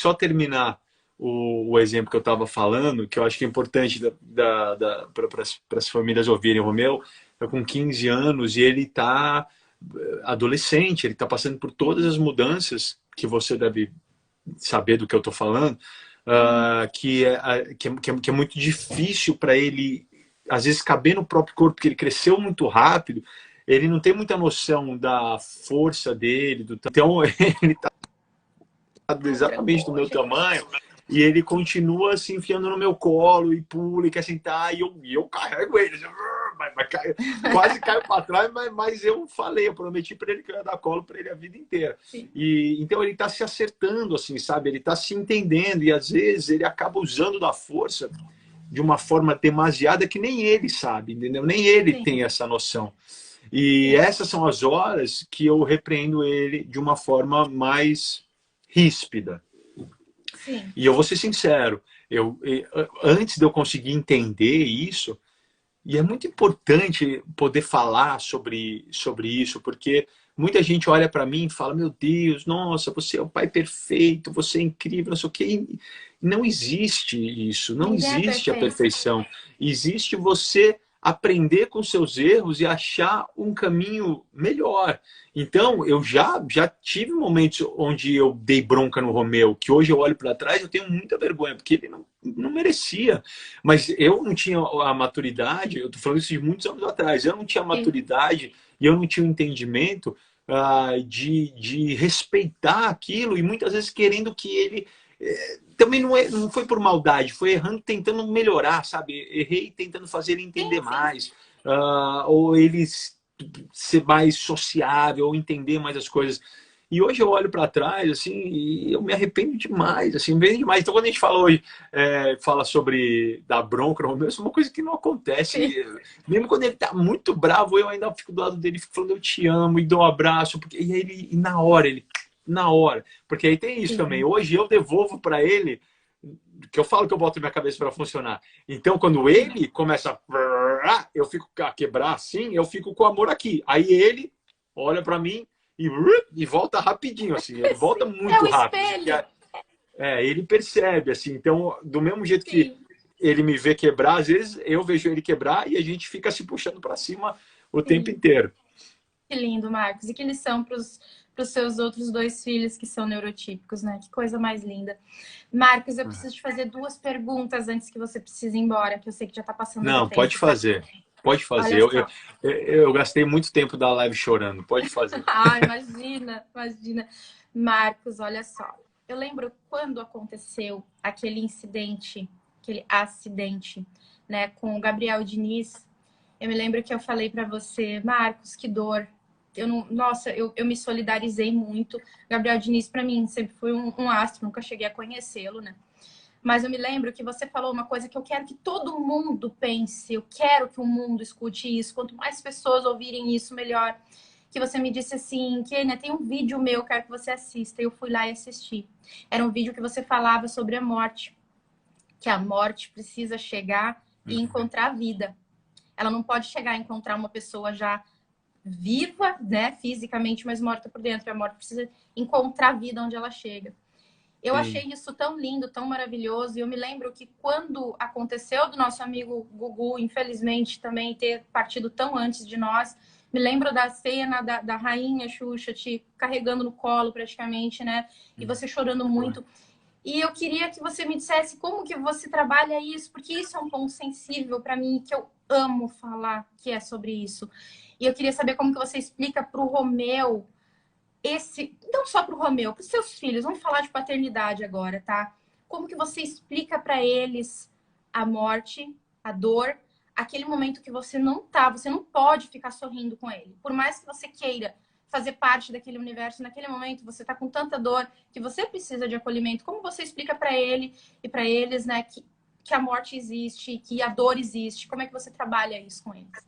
só terminar o exemplo que eu estava falando, que eu acho que é importante para as famílias ouvirem. O Romeu está com 15 anos e ele está adolescente, ele está passando por todas Sim. as mudanças que você deve saber do que eu estou falando, Uhum. que é muito difícil para ele, às vezes, caber no próprio corpo, porque ele cresceu muito rápido, ele não tem muita noção da força dele, então ele está Ai, exatamente do trancou, meu gente. tamanho, e ele continua se enfiando no meu colo e pula e quer sentar, e eu carrego ele. Assim, quase caiu para trás, mas eu falei, eu prometi para ele que eu ia dar colo para ele a vida inteira. Sim. E então ele está se acertando, assim, sabe? Ele está se entendendo e às vezes ele acaba usando da força de uma forma demasiada que nem ele sabe, entendeu? Nem ele tem Sim. essa noção. E Sim. essas são as horas que eu repreendo ele de uma forma mais ríspida. Sim. E eu vou ser sincero, antes de eu conseguir entender isso, e é muito importante poder falar sobre isso, porque muita gente olha para mim e fala: Meu Deus, nossa, você é o pai perfeito, você é incrível, não sei o quê. E não existe isso, não Ninguém é existe a perfeito. perfeição. Existe você aprender com seus erros e achar um caminho melhor. Então, eu já tive momentos onde eu dei bronca no Romeu, que hoje eu olho para trás e eu tenho muita vergonha, porque ele não merecia. Mas eu não tinha a maturidade, eu estou falando isso de muitos anos atrás, eu não tinha a Sim. maturidade e eu não tinha o entendimento de respeitar aquilo e muitas vezes querendo que ele. Também não foi por maldade, foi errando, tentando melhorar, sabe? Errei tentando fazer ele entender Sim, sim. mais, ou ele ser mais sociável, ou entender mais as coisas. E hoje eu olho para trás, assim, e eu me arrependo demais, assim, bem demais. Então, quando a gente fala hoje, fala sobre dar bronca no Romeu, isso é uma coisa que não Sim. acontece. Mesmo quando ele tá muito bravo, eu ainda fico do lado dele, fico falando, eu te amo, e dou um abraço, porque, e ele, e na hora. Porque aí tem isso também. Sim. Hoje eu devolvo para ele, que eu falo que eu boto minha cabeça para funcionar. Então, quando ele começa eu fico a quebrar assim, eu fico com o amor aqui. Aí ele olha para mim e volta rapidinho, assim. Ele volta Sim. É muito o rápido. Assim, espelho. ele percebe, assim. Então, do mesmo jeito que Sim. ele me vê quebrar, às vezes eu vejo ele quebrar e a gente fica se puxando para cima o tempo Sim. inteiro. Que lindo, Marcos. E que lição para para os seus outros 2 filhos que são neurotípicos, né? Que coisa mais linda. Marcos, eu preciso te fazer 2 perguntas antes que você precise ir embora, que eu sei que já está passando do Não, tempo. pode fazer. Pode fazer. Olha Eu, só. eu, eu gastei muito tempo da live chorando. Pode fazer. Ah, imagina, imagina. Marcos, olha só. Eu lembro quando aconteceu aquele incidente, aquele acidente, né, com o Gabriel Diniz. Eu me lembro que eu falei para você, Marcos, que dor. Eu não, nossa, eu me solidarizei muito. Gabriel Diniz, para mim, sempre foi um astro, nunca cheguei a conhecê-lo, né? Mas eu me lembro que você falou uma coisa que eu quero que todo mundo pense, eu quero que o mundo escute isso. Quanto mais pessoas ouvirem isso, melhor. Que você me disse assim, Kênia, tem um vídeo meu, quero que você assista. Eu fui lá e assisti. Era um vídeo que você falava sobre a morte. Que a morte precisa chegar e encontrar a vida. Ela não pode chegar e encontrar uma pessoa já viva, né, fisicamente, mas morta por dentro. A morte precisa encontrar a vida onde ela chega. Eu achei isso tão lindo, tão maravilhoso. E eu me lembro que quando aconteceu do nosso amigo Gugu, infelizmente, também ter partido tão antes de nós, me lembro da cena da rainha Xuxa te carregando no colo praticamente, né? E você chorando muito. E eu queria que você me dissesse como que você trabalha isso, porque isso é um ponto sensível para mim, que eu amo falar, que é sobre isso. E eu queria saber como que você explica para o Romeu não só para o Romeu, para os seus filhos, vamos falar de paternidade agora, tá? Como que você explica para eles a morte, a dor, aquele momento que você não pode ficar sorrindo com ele. Por mais que você queira fazer parte daquele universo, naquele momento você tá com tanta dor que você precisa de acolhimento. Como você explica para ele e para eles, né, que a morte existe, que a dor existe? Como é que você trabalha isso com eles?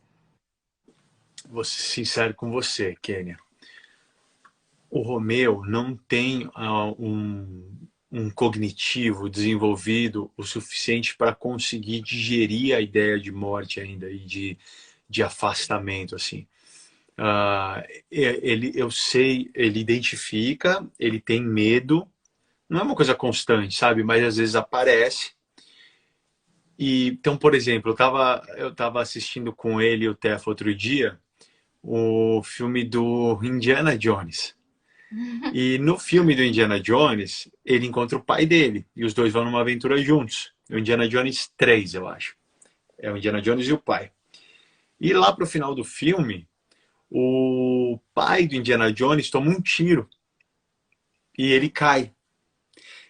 Vou ser sincero com você, Kênia. O Romeu não tem um cognitivo desenvolvido o suficiente para conseguir digerir a ideia de morte ainda e de afastamento, assim. Eu sei, ele identifica, ele tem medo, não é uma coisa constante, sabe? Mas às vezes aparece. E, então, por exemplo, eu tava assistindo com ele e o Tefo outro dia o filme do Indiana Jones. E no filme do Indiana Jones, ele encontra o pai dele. E os dois vão numa aventura juntos. O Indiana Jones 3, eu acho. É o Indiana Jones e o pai. E lá pro final do filme, o pai do Indiana Jones toma um tiro. E ele cai.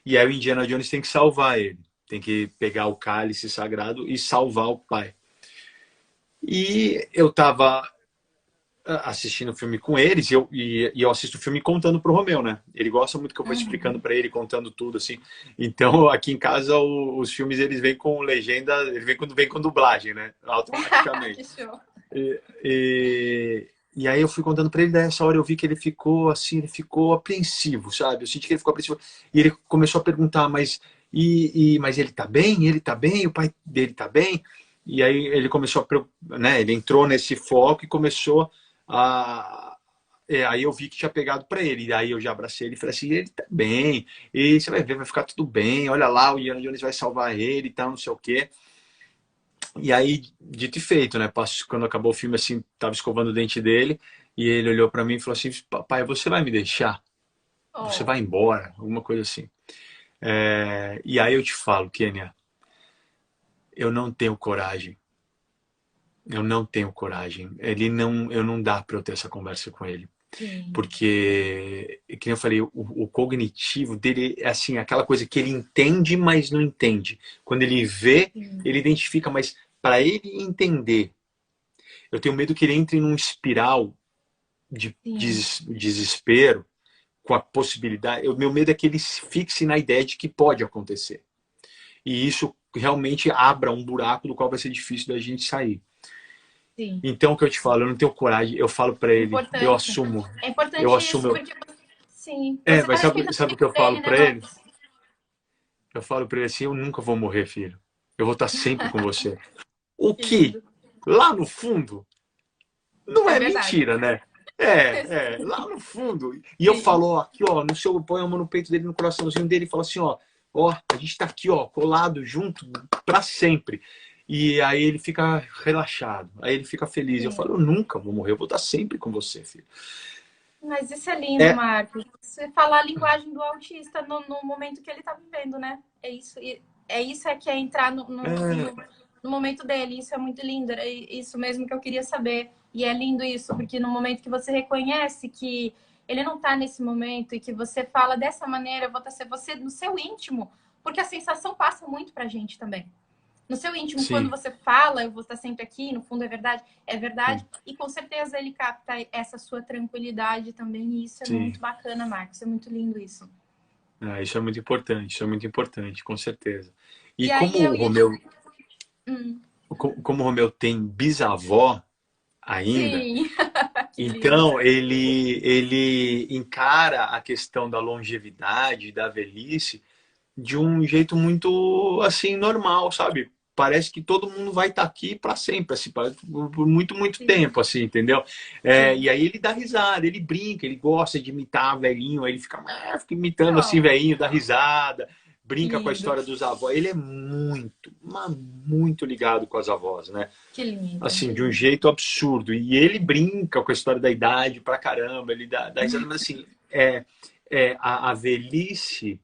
E aí o Indiana Jones tem que salvar ele. Tem que pegar o cálice sagrado e salvar o pai. E eu tava assistindo o filme com eles e eu assisto o filme contando pro Romeu, né? Ele gosta muito que eu vou explicando para ele, contando tudo, assim. Então, aqui em casa, os filmes, eles vêm com legenda, ele vem com dublagem, né? Automaticamente. Que show. E aí eu fui contando para ele, nessa hora eu vi que ele ficou assim, ele ficou apreensivo, sabe? Eu senti que ele ficou apreensivo. E ele começou a perguntar, mas ele tá bem? Ele tá bem? O pai dele tá bem? E aí ele começou né? Ele entrou nesse foco e começou aí eu vi que tinha pegado para ele. E aí eu já abracei ele e falei assim, ele tá bem, e você vai ver, vai ficar tudo bem, olha lá, o Indiana Jones vai salvar ele e tal, não sei o quê. E aí, dito e feito, né? Quando acabou o filme, assim, tava escovando o dente dele, e ele olhou para mim e falou assim, papai, você vai me deixar? Você vai embora? Alguma coisa assim. E aí eu te falo, Kênia, eu não tenho coragem. Eu não tenho coragem. Eu não dá para eu ter essa conversa com ele. Sim. Porque, que eu falei, o cognitivo dele é assim, aquela coisa que ele entende, mas não entende. Quando ele vê, ele identifica, mas para ele entender, eu tenho medo que ele entre num espiral de desespero com a possibilidade. O meu medo é que ele se fixe na ideia de que pode acontecer. E isso realmente abra um buraco do qual vai ser difícil da gente sair. Sim. Então, o que eu te falo, eu não tenho coragem, eu falo para ele, eu assumo. É importante eu isso, assumo. porque sim, Mas tá sabe o que eu falo dele, para né, ele? Eu falo para ele assim, eu nunca vou morrer, filho. Eu vou estar sempre com você. O que, lá no fundo, não é mentira, né? Lá no fundo. E eu falo, ó, aqui, ó, no seu, põe a mão no peito dele, no coraçãozinho dele, e falo assim, ó, a gente tá aqui, ó, colado junto para sempre. E aí ele fica relaxado, aí ele fica feliz. Eu falo, eu nunca vou morrer, eu vou estar sempre com você, filho. Mas isso é lindo, É, Marcos. Você falar a linguagem do autista no momento que ele está vivendo, né? É isso, é que é entrar é, no momento dele. Isso é muito lindo. Era isso mesmo que eu queria saber. E é lindo isso, porque no momento que você reconhece que ele não está nesse momento e que você fala dessa maneira, volta a ser você no seu íntimo, porque a sensação passa muito pra gente também. No seu íntimo, quando sim, você fala, eu vou estar sempre aqui, no fundo é verdade, sim, e com certeza ele capta essa sua tranquilidade também, e isso é sim. muito bacana, Marcos, é muito lindo isso. Ah, isso é muito importante, com certeza. E E aí eu ia te... Hum, como o Romeu tem bisavó ainda, sim, que lindo. então ele encara a questão da longevidade, da velhice, de um jeito muito assim normal, sabe? Parece que todo mundo vai estar aqui para sempre, assim, por muito, muito Sim, tempo, assim, entendeu? É, sim. e aí ele dá risada, ele brinca, ele gosta de imitar velhinho, aí ele fica imitando assim Oh, velhinho, dá risada, brinca com a lindo, história dos avós. Ele é muito, mas muito ligado com as avós, né? que lindo. Assim, de um jeito absurdo. E ele brinca com a história da idade pra caramba, ele dá risada, mas assim, a velhice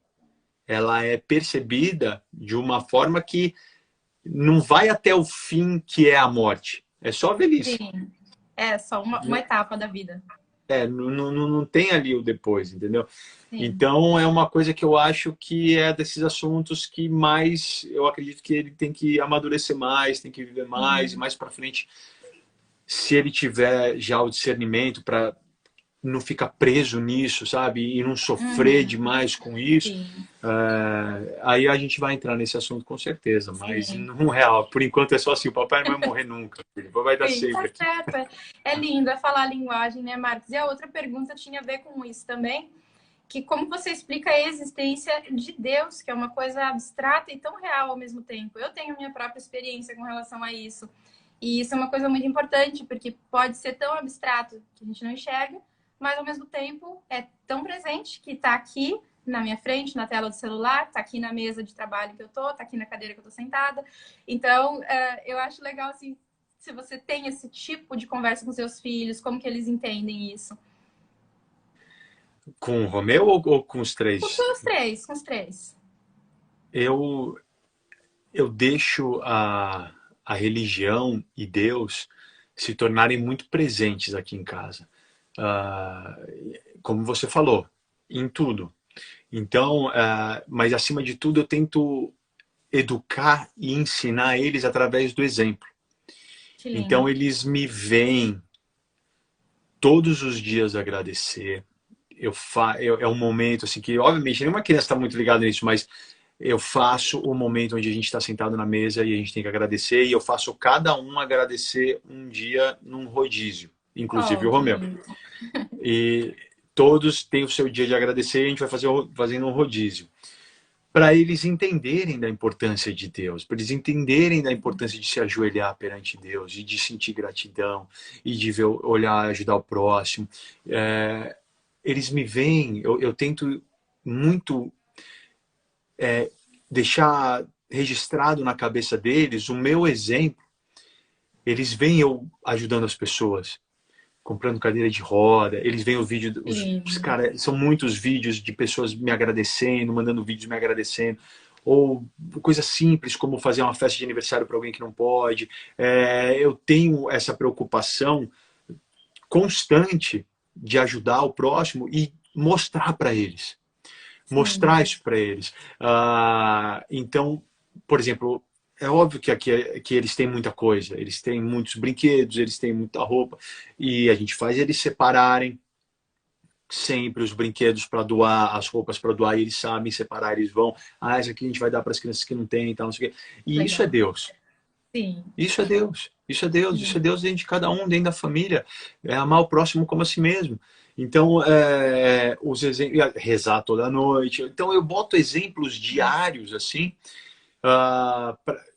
ela é percebida de uma forma que não vai até o fim, que é a morte. É só a velhice. Sim, é só uma etapa da vida. Não tem ali o depois, entendeu? Sim. Então é uma coisa que eu acho que é desses assuntos que mais eu acredito que ele tem que amadurecer mais, tem que viver mais, e Sim. mais para frente, se ele tiver já o discernimento para não ficar preso nisso, sabe? E não sofrer Uhum. demais com isso. Sim, Aí a gente vai entrar nesse assunto com certeza, mas sim. no real, por enquanto é só assim, o papai não vai morrer nunca, filho. O papai vai dar Sim, tá sempre aqui. certo. É lindo, é falar a linguagem, né, Marcos? E a outra pergunta tinha a ver com isso também, que como você explica a existência de Deus, que é uma coisa abstrata e tão real ao mesmo tempo. Eu tenho minha própria experiência com relação a isso. E isso é uma coisa muito importante, porque pode ser tão abstrato que a gente não enxerga, mas ao mesmo tempo é tão presente que está aqui na minha frente, na tela do celular, está aqui na mesa de trabalho que eu tô, está aqui na cadeira que eu tô sentada. Então, eu acho legal assim, se você tem esse tipo de conversa com seus filhos, como que eles entendem isso? Com o Romeu ou com os três? Com os três. Eu, eu deixo a religião e Deus se tornarem muito presentes aqui em casa. Ah, como você falou, em tudo. Então, mas acima de tudo, eu tento educar e ensinar eles através do exemplo. Que Então, lindo. eles me veem todos os dias agradecer. É um momento assim que, obviamente, nenhuma criança está muito ligada nisso, mas eu faço o momento onde a gente está sentado na mesa e a gente tem que agradecer, e eu faço cada um agradecer um dia num rodízio, inclusive Oh, o que Romeu. lindo. E todos têm o seu dia de agradecer e a gente vai fazendo um rodízio. Para eles entenderem da importância de Deus, para eles entenderem da importância de se ajoelhar perante Deus, e de sentir gratidão, e de ver, olhar, ajudar o próximo. Eles me veem, eu tento muito deixar registrado na cabeça deles o meu exemplo. Eles veem eu ajudando as pessoas, comprando cadeira de roda, eles veem o vídeo, Que lindo. cara, são muitos vídeos de pessoas me agradecendo, mandando vídeos me agradecendo, ou coisa simples como fazer uma festa de aniversário para alguém que não pode. Eu tenho essa preocupação constante de ajudar o próximo e mostrar para eles, mostrar Sim. isso para eles. Então, por exemplo, é óbvio que aqui que eles têm muita coisa, eles têm muitos brinquedos, eles têm muita roupa, e a gente faz eles separarem sempre os brinquedos para doar, as roupas para doar, e eles sabem separar, eles vão, essa aqui a gente vai dar para as crianças que não têm, tal, não sei o quê. E isso é Legal. Deus. Sim. Isso é Deus. Isso é Deus. Isso é Sim. Deus dentro de cada um, dentro da família. É amar o próximo como a si mesmo. Então, os exemplos, rezar toda noite. Então, eu boto exemplos diários, assim,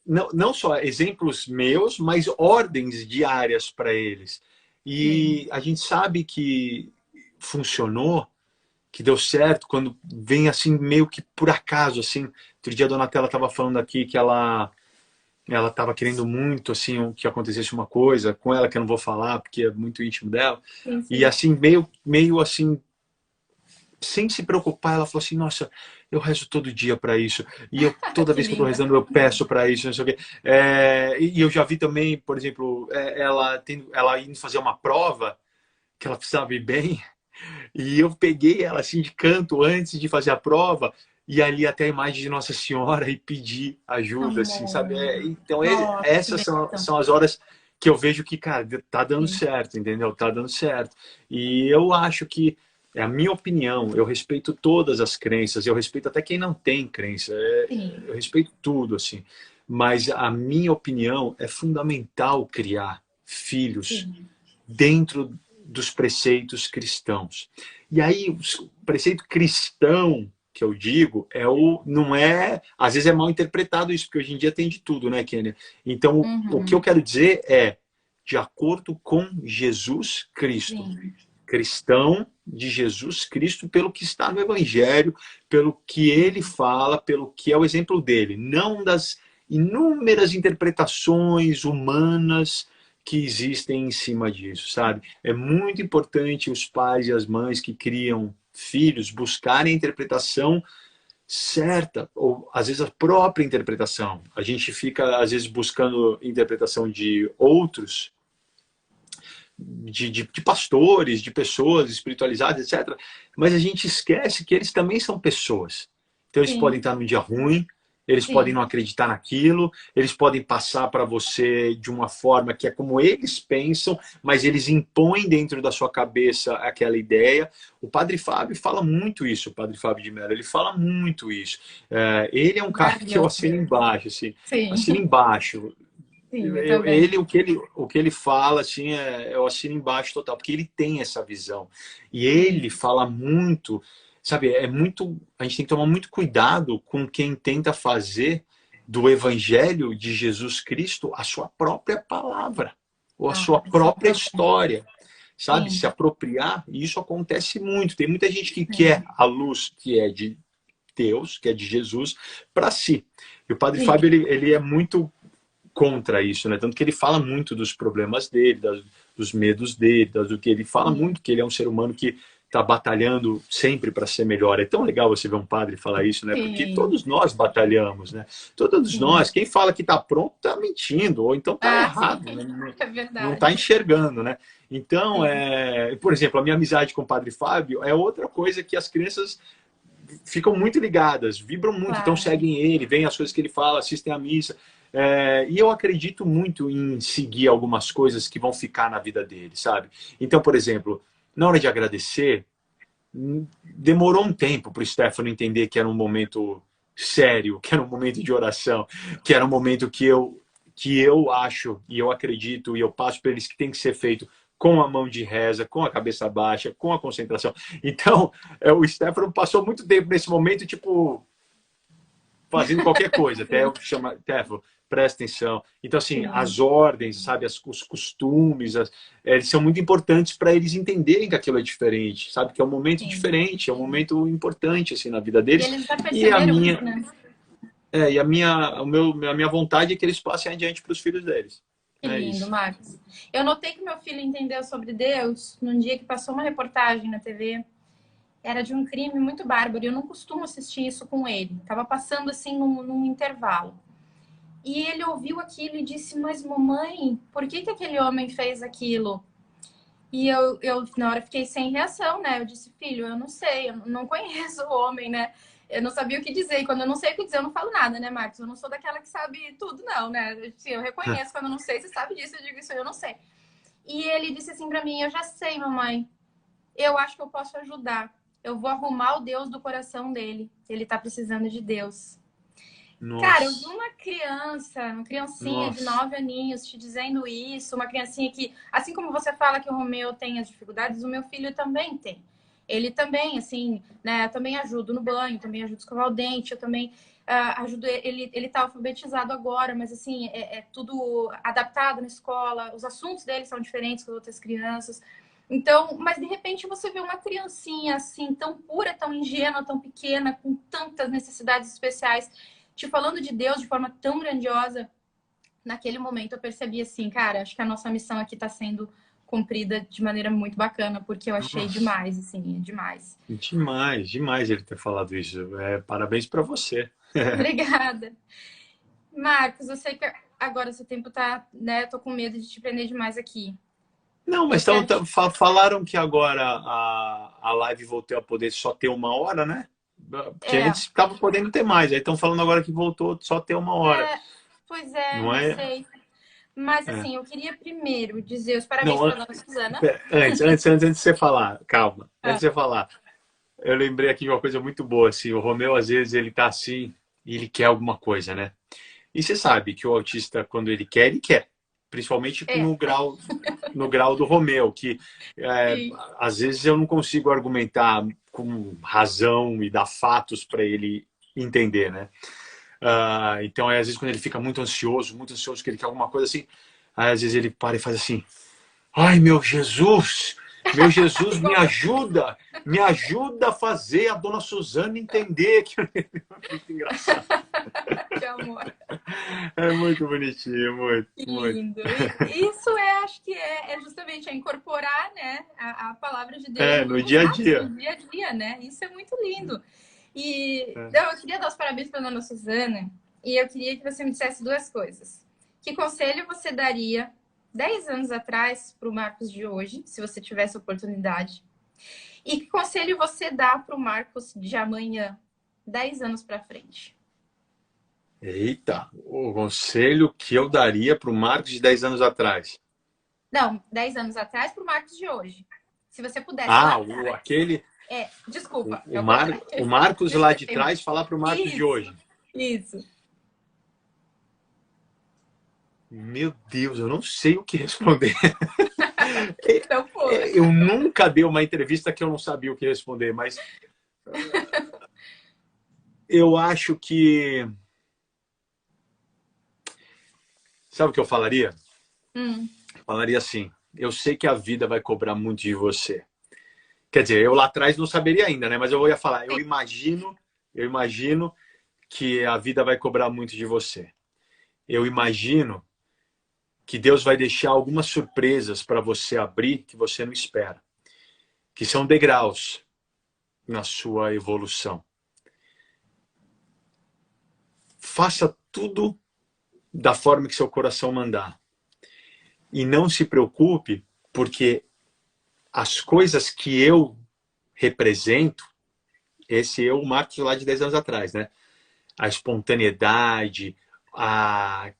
não só exemplos meus, mas ordens diárias para eles. Sim. E a gente sabe que funcionou, que deu certo, quando vem assim, meio que por acaso, assim. Outro dia a Donatella estava falando aqui que ela estava querendo muito, assim, que acontecesse uma coisa com ela, que eu não vou falar, porque é muito íntimo dela. Sim, E, sim. assim, meio assim, sem se preocupar, ela falou assim, nossa, eu rezo todo dia para isso. E eu, toda Que vez que eu estou linda. rezando, eu peço para isso, não sei o quê. E eu já vi também, por exemplo, ela indo fazer uma prova, que ela precisava ir bem, e eu peguei ela assim de canto antes de fazer a prova e ali até a imagem de Nossa Senhora e pedi ajuda, assim, sabe? Amor. Então, Nossa, que essas bênção. são as horas que eu vejo que, cara, tá dando Sim, certo, entendeu? Tá dando certo. E eu acho que, é a minha opinião, eu respeito todas as crenças, eu respeito até quem não tem crença, eu sim, respeito tudo, assim. Mas a minha opinião é fundamental criar filhos sim, dentro dos preceitos cristãos. E aí, o preceito cristão que eu digo não é, às vezes é mal interpretado isso, porque hoje em dia tem de tudo, né, Kênia? Então, o que eu uhum, quero dizer é de acordo com Jesus Cristo. sim, Cristão de Jesus Cristo pelo que está no Evangelho, pelo que ele fala, pelo que é o exemplo dele, não das inúmeras interpretações humanas que existem em cima disso, sabe? É muito importante os pais e as mães que criam filhos buscarem a interpretação certa, ou às vezes a própria interpretação. A gente fica, às vezes, buscando interpretação de outros, de pastores, de pessoas espiritualizadas, etc. Mas a gente esquece que eles também são pessoas. Então eles podem sim, estar num dia ruim, eles podem não sim, acreditar naquilo, eles podem passar para você de uma forma que é como eles pensam, mas eles impõem dentro da sua cabeça aquela ideia. O Padre Fábio fala muito isso, o Padre Fábio de Mello, ele fala muito isso. Ele é um cara que eu maravilhoso. assino embaixo, assim, Sim, assino embaixo. sim, eu também. O que ele fala, assim, eu assino embaixo total, porque ele tem essa visão. E ele Sim, fala muito, sabe, a gente tem que tomar muito cuidado com quem tenta fazer do evangelho de Jesus Cristo a sua própria palavra, ou a sua ah, isso própria acontece. história, sabe, se Sim, apropriar, e isso acontece muito. Tem muita gente que quer sim, a luz que é de Deus, que é de Jesus, para si. E o Padre sim, Fábio, ele é muito contra isso, né? Tanto que ele fala muito dos problemas dele, dos medos dele, do que ele fala sim, muito que ele é um ser humano que está batalhando sempre para ser melhor. É tão legal você ver um padre falar isso, né? Porque sim, todos nós batalhamos, né? Todos sim. nós, quem fala que está pronto está mentindo ou então está Ah, sim, errado, né? é Não está verdade. enxergando, né? Então, Sim, por exemplo, a minha amizade com o Padre Fábio é outra coisa que as crianças ficam muito ligadas, vibram muito, então claro. seguem ele, veem as coisas que ele fala, assistem à missa. E eu acredito muito em seguir algumas coisas que vão ficar na vida dele, sabe? Então, por exemplo, na hora de agradecer, demorou um tempo para o Stefano entender que era um momento sério, que era um momento de oração, que era um momento que eu acho e eu acredito e eu passo para eles que tem que ser feito com a mão de reza, com a cabeça baixa, com a concentração. Então, o Stefano passou muito tempo nesse momento, tipo, fazendo qualquer coisa, até eu Sim, chamar, Stefano, presta atenção. Então, assim, sim, as ordens, sabe, os costumes, eles são muito importantes para eles entenderem que aquilo é diferente, sabe, que é um momento sim. diferente, é um momento importante, assim, na vida E deles. eles já E a perceberam isso, minha, né? a minha vontade é que eles passem adiante para os filhos deles. Que É lindo, isso. Marcos. Eu notei que meu filho entendeu sobre Deus num dia que passou uma reportagem na TV. Era de um crime muito bárbaro. Eu não costumo assistir isso com ele. Tava passando assim num intervalo. E ele ouviu aquilo e disse: Mas mamãe, por que aquele homem fez aquilo? E eu, na hora, fiquei sem reação, né? Eu disse: Filho, eu não sei, eu não conheço o homem, né? Eu não sabia o que dizer. E quando eu não sei o que dizer, eu não falo nada, né, Marcos? Eu não sou daquela que sabe tudo, não, né? Assim, eu reconheço quando eu não sei, você sabe disso, eu digo isso, eu não sei. E ele disse assim pra mim: Eu já sei, mamãe. Eu acho que eu posso ajudar. Eu vou arrumar o Deus do coração dele. Ele tá precisando de Deus. Cara, eu vi Nossa, uma criancinha de nossa, 9 aninhos te dizendo isso, uma criancinha que, assim como você fala que o Romeu tem as dificuldades, o meu filho também tem. Ele também, assim, né, eu também ajudo no banho, também ajudo a escovar o dente, eu também ajudo ele tá alfabetizado agora, mas assim, é tudo adaptado na escola, os assuntos dele são diferentes das outras crianças. Então, mas de repente você vê uma criancinha assim, tão pura, tão ingênua, tão pequena, com tantas necessidades especiais, te falando de Deus de forma tão grandiosa. naquele momento eu percebi assim, cara, acho que a nossa missão aqui está sendo cumprida de maneira muito bacana, porque eu achei Nossa, demais, assim, demais. demais, demais ele ter falado isso. Parabéns para você. Obrigada. Marcos, eu sei que agora seu tempo tá, né? Eu tô com medo de te prender demais aqui. Não, Eu mas quero te... falaram que agora a live voltou a poder só ter 1 hora, né? Porque É, antes estava podendo ter mais. Aí estão falando agora que voltou só ter 1 hora. pois é, Não eu é? sei. Mas É. assim, eu queria primeiro dizer os parabéns Não, para dona Suzana. antes de você falar, calma. Antes Ah, de você falar, eu lembrei aqui de uma coisa muito boa, assim. O Romeu, às vezes, ele tá assim e ele quer alguma coisa, né? E você sabe que o autista, quando ele quer, ele quer. Principalmente é, no grau do Romeu, que sim. às vezes eu não consigo argumentar com razão e dar fatos para ele entender, né? Então, às vezes, quando ele fica muito ansioso, que ele quer alguma coisa assim, aí, às vezes ele para e faz assim: ai, meu Jesus, Igual me ajuda a fazer a dona Suzana entender que é muito engraçado. que amor. É muito bonitinho, muito, Que muito. lindo. E isso acho que é justamente incorporar, né, a palavra de Deus No nos dia a atos, no dia. dia a dia, né? Isso é muito lindo. E É. então, eu queria dar os parabéns para a dona Suzana e eu queria que você me dissesse duas coisas. Que conselho você daria 10 anos atrás para o Marcos de hoje, se você tivesse oportunidade? E que conselho você dá para o Marcos de amanhã, 10 anos para frente? Eita, o conselho que eu daria para o Marcos de 10 anos atrás. Não, 10 anos atrás para o Marcos de hoje. Se você pudesse lá atrás. Aquele, Desculpa, é o, o contrário. o Marcos lá de Desculpa. trás falar para o Marcos de Isso, hoje. isso. Meu Deus, eu não sei o que responder. Então foi. Eu nunca dei uma entrevista que eu não sabia o que responder, mas eu acho que. Sabe o que eu falaria? Hum, Falaria assim: eu sei que a vida vai cobrar muito de você. Quer dizer, eu lá atrás não saberia ainda, né? Mas eu ia falar: eu imagino que a vida vai cobrar muito de você. Eu imagino que Deus vai deixar algumas surpresas para você abrir que você não espera, que são degraus na sua evolução. Faça tudo da forma que seu coração mandar. E não se preocupe, porque as coisas que eu represento, esse eu, o Marcos lá de 10 anos atrás, né? A espontaneidade, a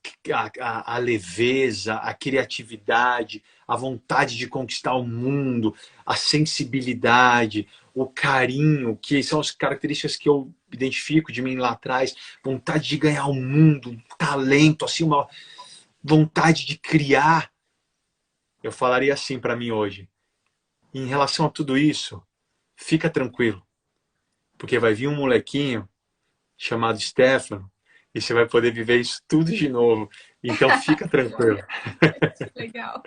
leveza, a criatividade, a vontade de conquistar o mundo, a sensibilidade, o carinho, que são as características que eu identifico de mim lá atrás, vontade de ganhar o mundo, talento, assim, uma vontade de criar. Eu falaria assim para mim hoje. Em relação a tudo isso, fica tranquilo, porque vai vir um molequinho chamado Stefano e você vai poder viver isso tudo de novo. Então fica tranquilo. que legal.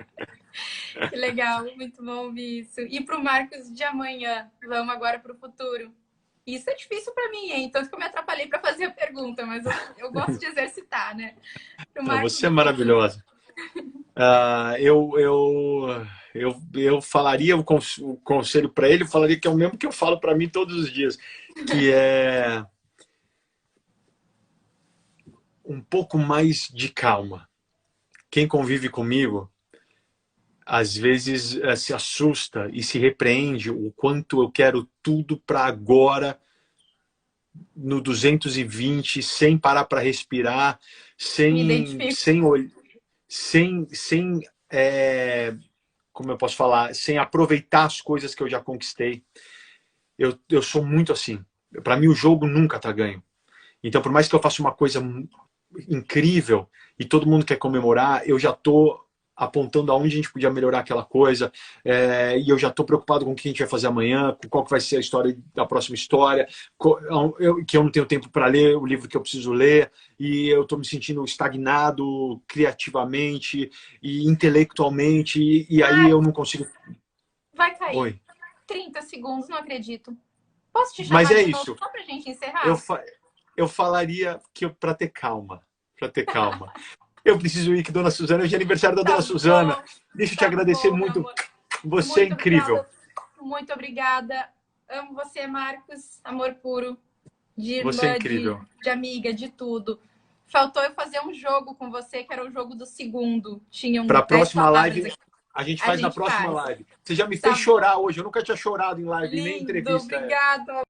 Que legal, muito bom ouvir isso. E para o Marcos de amanhã, vamos agora para o futuro. Isso é difícil para mim, hein? Tanto que eu me atrapalhei para fazer a pergunta, mas eu gosto de exercitar, né? Para o Não, Marcos você é do futuro. maravilhosa. Eu falaria o conselho para ele, eu falaria que é o mesmo que eu falo para mim todos os dias, que é um pouco mais de calma. Quem convive comigo, às vezes se assusta e se repreende o quanto eu quero tudo para agora, no 220, sem parar para respirar, Me sem, identifico. sem, sem, sem como eu posso falar, sem aproveitar as coisas que eu já conquistei. Eu sou muito assim. Para mim, o jogo nunca tá ganho. Então, por mais que eu faça uma coisa incrível e todo mundo quer comemorar, eu já tô apontando aonde a gente podia melhorar aquela coisa, e eu já estou preocupado com o que a gente vai fazer amanhã, com qual que vai ser a história da próxima história, que eu não tenho tempo para ler o livro que eu preciso ler, e eu estou me sentindo estagnado criativamente e intelectualmente, e aí eu não consigo. Vai cair. Oi. 30 segundos, não acredito. Posso te Mas chamar é de novo isso. só para a gente Eu, encerrar? fa eu falaria que para ter calma, para ter calma. Eu preciso ir, que Dona Suzana, hoje é aniversário da Dona Suzana. Deixa eu te agradecer muito. Você é incrível. Obrigada. Muito obrigada. Amo você, Marcos. Amor puro. De irmã, você é incrível. De amiga, de tudo. Faltou eu fazer um jogo com você, que era o jogo do segundo. Tinha para a próxima live, aqui. a gente faz na próxima live. Você já me Tá fez chorar hoje. Eu nunca tinha chorado em live, lindo, nem entrevista. Obrigada.